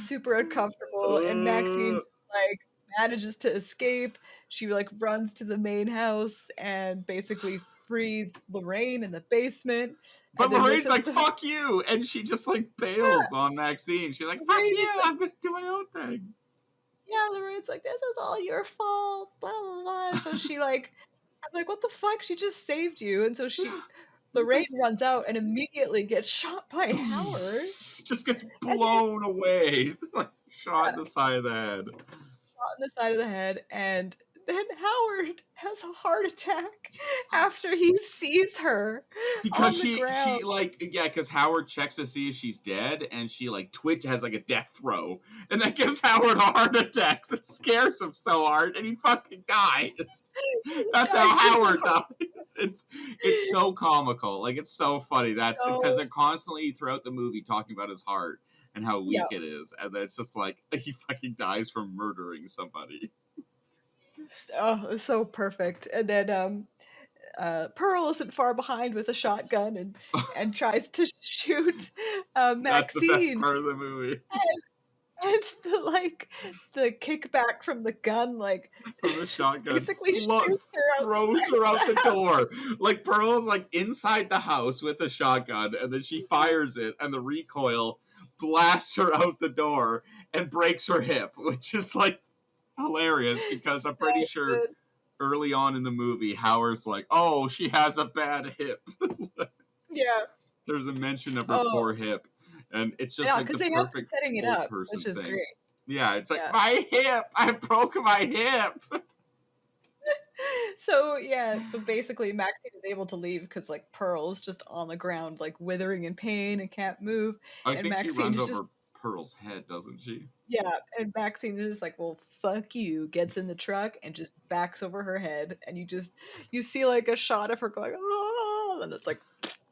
Super uncomfortable, and Maxine just like manages to escape. She like runs to the main house and basically frees Lorraine in the basement. But And then Lorraine's this is like, the fuck you! And she just like bails on Maxine. She's like, fuck Lorraine is you! like, I'm gonna do my own thing. yeah, Lorraine's like, this is all your fault, blah blah blah. And so she like, I'm like, what the fuck? She just saved you. And so Lorraine runs out and immediately gets shot by Howard. Just gets And blown away. Like shot in yeah, the side of the head. shot in the side of the head, and then Howard has a heart attack after he sees her Because on the she ground. like, yeah, because Howard checks to see if she's dead, and she like has like a death throw, and that gives Howard a heart attack. It scares him so hard, and he fucking dies. That's how Howard dies. It's so comical, like it's so funny. That's because they're constantly throughout the movie talking about his heart and how weak it is, and then it's just like he fucking dies from murdering somebody. Oh, it's so perfect. And then Pearl isn't far behind with a shotgun and tries to shoot Maxine. That's the best part of the movie. And the kickback from the gun, like from the shotgun, basically shoots her throws her out the door. Like Pearl's like inside the house with a shotgun, and then she fires it, and the recoil blasts her out the door and breaks her hip, which is like hilarious because I'm pretty sure early on in the movie, Howard's like, "Oh, she has a bad hip." Yeah, there's a mention of her poor hip. And it's just like the perfect setting it old up, person which is thing. great. Yeah, it's like, my hip! I broke my hip! So basically Maxine is able to leave because like Pearl's just on the ground, like withering in pain and can't move. I and think Maxine she runs is over just, Pearl's head, doesn't she? yeah, and Maxine is just like, well, fuck you, gets in the truck and just backs over her head, and you see like a shot of her going, oh, and it's like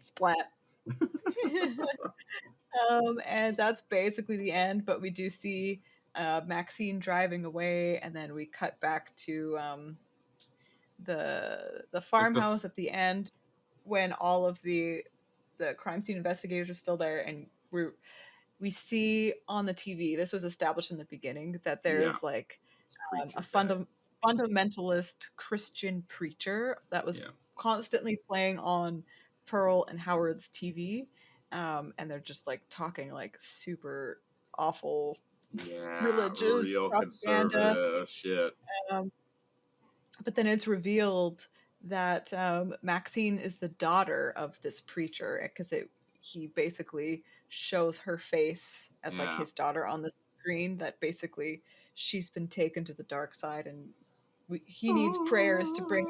splat. And that's basically the end, but we do see Maxine driving away, and then we cut back to the farmhouse at the end when all of the crime scene investigators are still there, and we see on the TV, this was established in the beginning, that there's like a fundamentalist Christian preacher that was constantly playing on Pearl and Howard's TV. And they're just like talking like super awful religious real propaganda. conservative shit. But then it's revealed that Maxine is the daughter of this preacher, because he basically shows her face as like his daughter on the screen, that basically she's been taken to the dark side, and he needs prayers to bring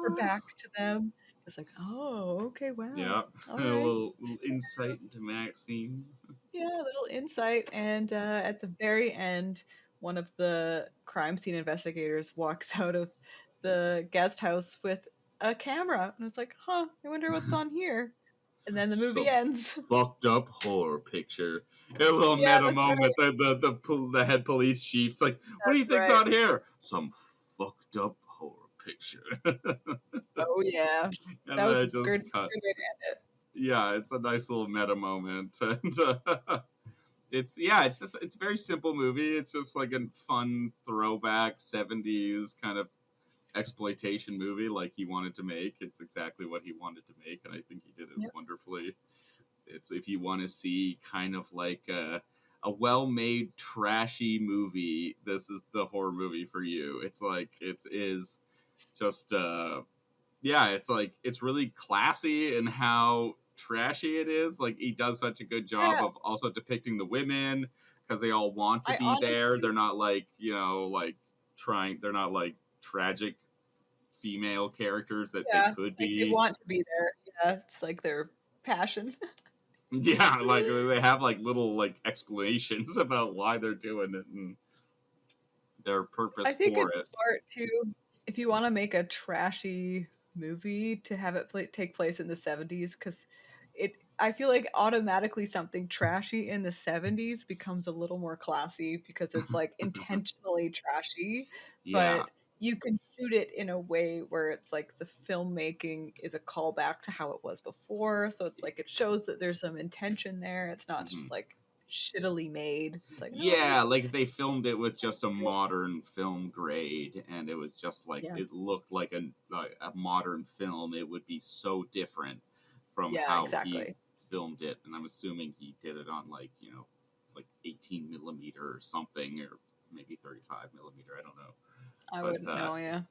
her back to them. It's like, oh, okay, wow. Yeah, all a right. little insight into Maxine. Yeah, a little insight. And at the very end, one of the crime scene investigators walks out of the guest house with a camera, and it's like, huh, I wonder what's on here. And then the movie ends. Fucked up horror picture. A little meta moment. Right. The head police chief's like, what do you think's on here? Some fucked up horror picture. Oh yeah, and that was it just good. cuts. Good way to end it. Yeah, it's a nice little meta moment, and it's a very simple movie. It's just like a fun throwback 70s kind of exploitation movie like he wanted to make. It's exactly what he wanted to make, and I think he did it wonderfully. It's, if you want to see kind of like a well-made trashy movie, this is the horror movie for you. It's like it is just it's like it's really classy in how trashy it is. Like he does such a good job of also depicting the women, because they all want to be there. They're not like, they're not like tragic female characters that they could be. They want to be there. Yeah, it's like their passion. Yeah, like they have like little like explanations about why they're doing it and their purpose for it. I think it's smart too. If you want to make a trashy movie to have it take place in the 70s, because I feel like automatically something trashy in the 70s becomes a little more classy because it's like intentionally trashy, Yeah. but you can shoot it in a way where it's like the filmmaking is a callback to how it was before. So it's like it shows that there's some intention there. It's not Mm-hmm. just like shittily made. It's like, no, Yeah, like if they filmed it with just a modern film grade and it was just like yeah, it looked like a modern film, it would be so different from yeah, how he exactly. filmed it. And I'm assuming he did it on like, like 18 millimeter or something, or maybe 35 millimeter. I don't know. I But wouldn't know. Yeah.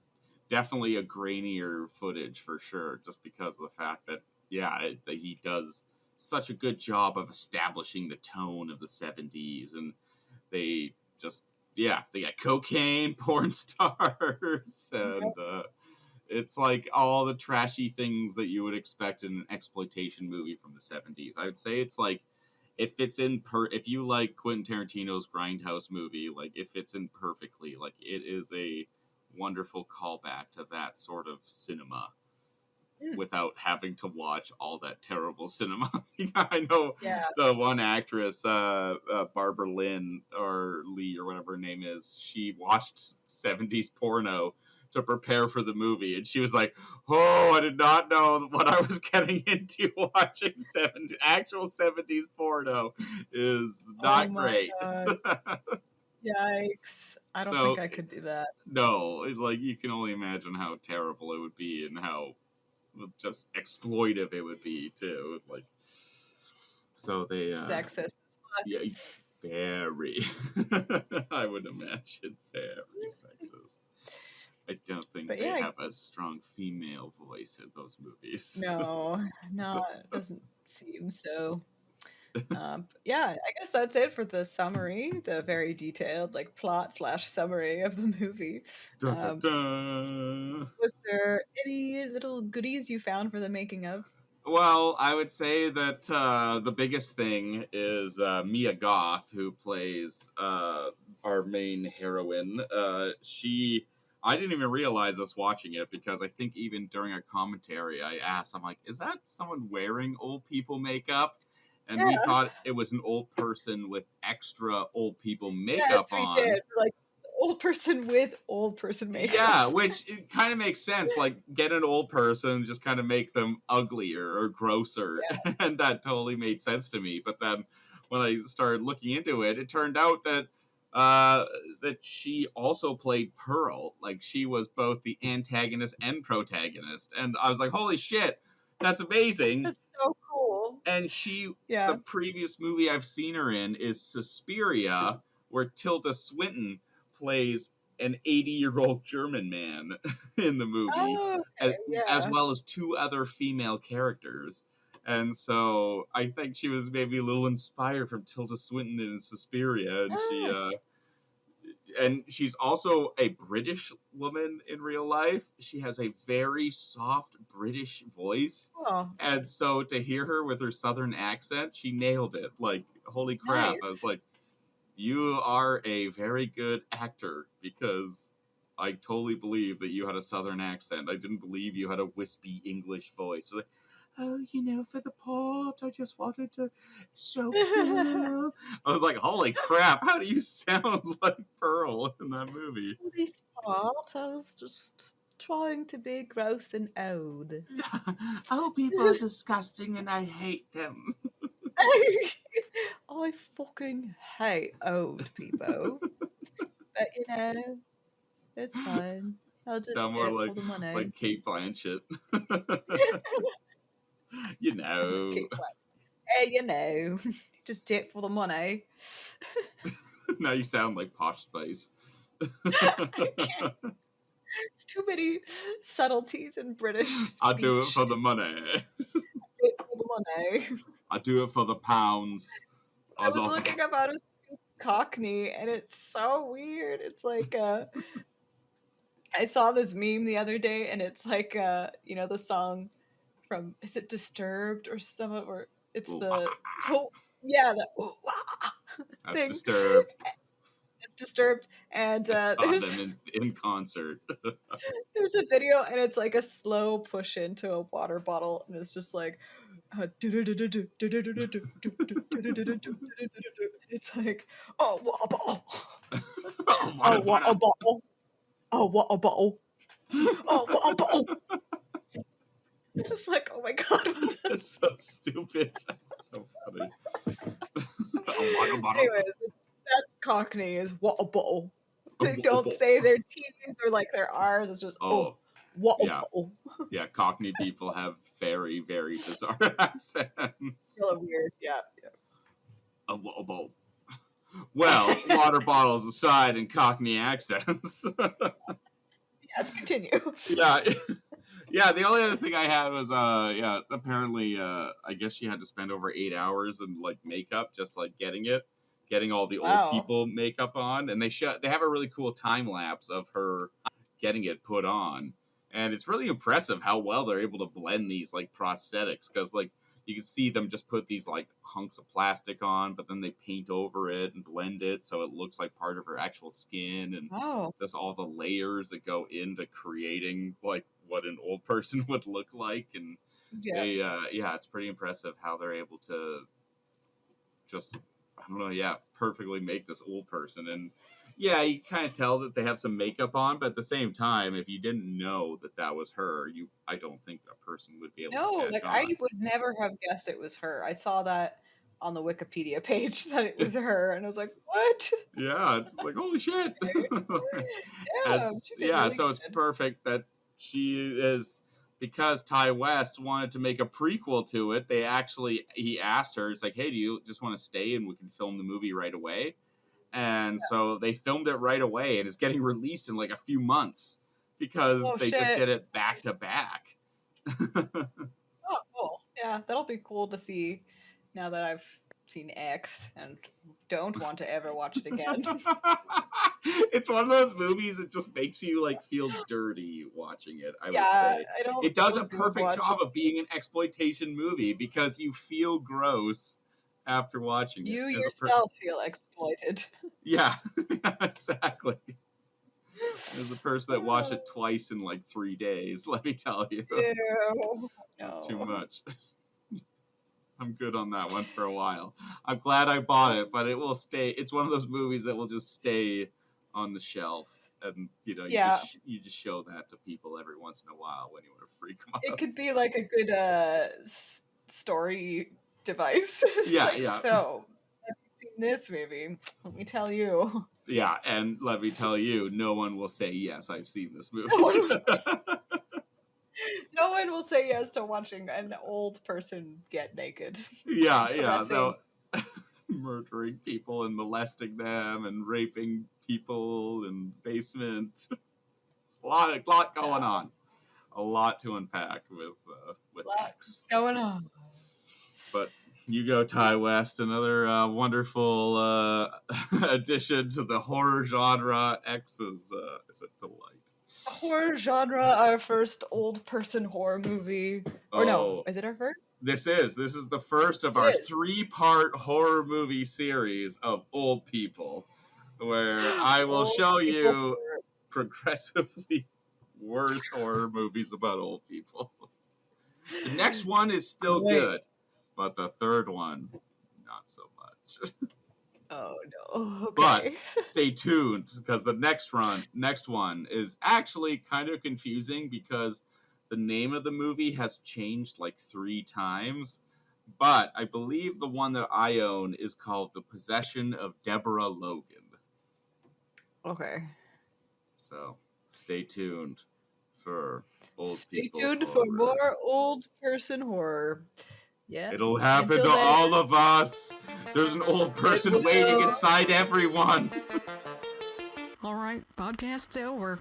definitely a grainier footage for sure, just because of the fact that, that he does such a good job of establishing the tone of the 70s. And they just they got cocaine, porn stars, and it's like all the trashy things that you would expect in an exploitation movie from the 70s. I would say it's like it fits in if you like Quentin Tarantino's Grindhouse movie, like it fits in perfectly. Like it is a wonderful callback to that sort of cinema without having to watch all that terrible cinema. I know Yeah. the one actress, Barbara Lynn or Lee or whatever her name is, she watched 70s porno to prepare for the movie, and she was like, "Oh, I did not know what I was getting into watching actual 70s porno is Oh not my great." god. Yikes. I don't think So I could do that. no, it's like you can only imagine how terrible it would be and how just exploitive it would be too. Like, so they Sexist as fuck. yeah, very. I would imagine very sexist. I don't think But they yeah, have a strong female voice in those movies. no, it doesn't seem so. Yeah, I guess that's it for the summary, the very detailed like plot slash summary of the movie. Da, da, Um, da. was there any little goodies you found for the making of? Well, I would say that the biggest thing is Mia Goth, who plays our main heroine. I didn't even realize us watching it because I think even during our commentary, I asked, I'm like, is that someone wearing old people makeup? And we Yeah, thought it was an old person with extra old people yes, makeup we on. did. Like old person with old person makeup. Yeah, which it kind of makes sense. Like, get an old person, just kind of make them uglier or grosser, Yeah. and that totally made sense to me. But then, when I started looking into it, it turned out that that she also played Pearl. Like, she was both the antagonist and protagonist, and I was like, "Holy shit, that's amazing!" That's so cool. And the Yeah. previous movie I've seen her in is Suspiria, where Tilda Swinton plays an 80-year-old German man in the movie, Oh, as, okay. as Yeah. well as two other female characters. And so I think she was maybe a little inspired from Tilda Swinton in Suspiria, Ah, and she's also a British woman in real life. She has a very soft British voice. oh, And so to hear her with her southern accent, she nailed it. Like, holy crap. I was nice. like, you are a very good actor, because I totally believe that you had a southern accent. I didn't believe you had a wispy English voice. So like, oh, for the part, I just wanted to. So cool. I was like, holy crap, how do you sound like Pearl in that movie? For this part, I was just trying to be gross and old. Oh, people are disgusting and I hate them. I fucking hate old people. But it's fine. I'll just Sound do more it for the money. like Kate Blanchett. You Sound like know. Kate Blanchett. Just do it for the money. Now you sound like Posh Spice. I can't. There's too many subtleties in British I do it speech. for the money. Do it for the money. I do it for the pounds. I I was love looking up how to speak Cockney, and it's so weird. It's like I saw this meme the other day, and it's like the song from, is it Disturbed or something, or it's Ooh, the oh yeah, the that's thing. Disturbed. It's Disturbed, and there's them in concert. there's a video, and it's like a slow push into a water bottle, and it's just like it's like, oh, what a bottle. Oh, what a bottle. Oh, what a bottle. Oh, what a bottle. It's like, oh my god. That's so stupid. That's so funny. Anyways, that's Cockney is what a bottle. They don't say their T's or like their R's. It's just, what a bottle. Yeah, Cockney people have very, very bizarre accents. Really weird, yeah. A bottle. Well, water bottles aside and Cockney accents. Yes, continue. Yeah, the only other thing I had was, apparently, I guess she had to spend over 8 hours in, like, makeup, just, like, getting all the old people makeup on. And they have a really cool time-lapse of her getting it put on. And it's really impressive how well they're able to blend these, like, prosthetics. Because, like, you can see them just put these, like, hunks of plastic on, but then they paint over it and blend it so it looks like part of her actual skin. And just all the layers that go into creating, like, what an old person would look like. And it's pretty impressive how they're able to just, I don't know, perfectly make this old person. And yeah, you kind of tell that they have some makeup on, but at the same time, if you didn't know that was her, I don't think a person would be able to catch on. I would never have guessed it was her. I saw that on the Wikipedia page that it was her, and I was like, what? Yeah, it's like, holy shit. So it's perfect that she is, because Ty West wanted to make a prequel to it. He asked her, it's like, hey, do you just want to stay and we can film the movie right away? And so they filmed it right away, and it's getting released in like a few months because they just did it back to back. Oh, cool. Yeah, that'll be cool to see now that I've seen X and don't want to ever watch it again. It's one of those movies that just makes you like feel dirty watching it, I would say. It does a perfect job of being an exploitation movie because you feel gross after watching it. You yourself feel exploited. Yeah, exactly. As a person that watched it twice in like 3 days, let me tell you. Ew. It's too much. I'm good on that one for a while. I'm glad I bought it, but it will stay. It's one of those movies that will just stay on the shelf. And, you just show that to people every once in a while when you want to freak them out. It could be like a good story device. So, have you seen this movie? Let me tell you. Yeah, and let me tell you, no one will say, yes, I've seen this movie. No one will say yes to watching an old person get naked. No, murdering people and molesting them and raping people in the basement. A lot going on. A lot to unpack with X. Going on. But you go, Ty West, another wonderful addition to the horror genre. X is a delight. Horror genre, our first old person horror movie. Or no, is it our first? This is the first of our 3-part horror movie series of old people, where I will show you progressively worse horror movies about old people. The next one is still good, but the third one, not so much. Oh no! Okay. But stay tuned because the next one is actually kind of confusing because the name of the movie has changed like 3 times. But I believe the one that I own is called The Possession of Deborah Logan. Okay. So stay tuned for old Stay people. tuned for more old person horror. Yeah. It'll happen to all of us. There's an old person waiting inside everyone. All right, podcast's over.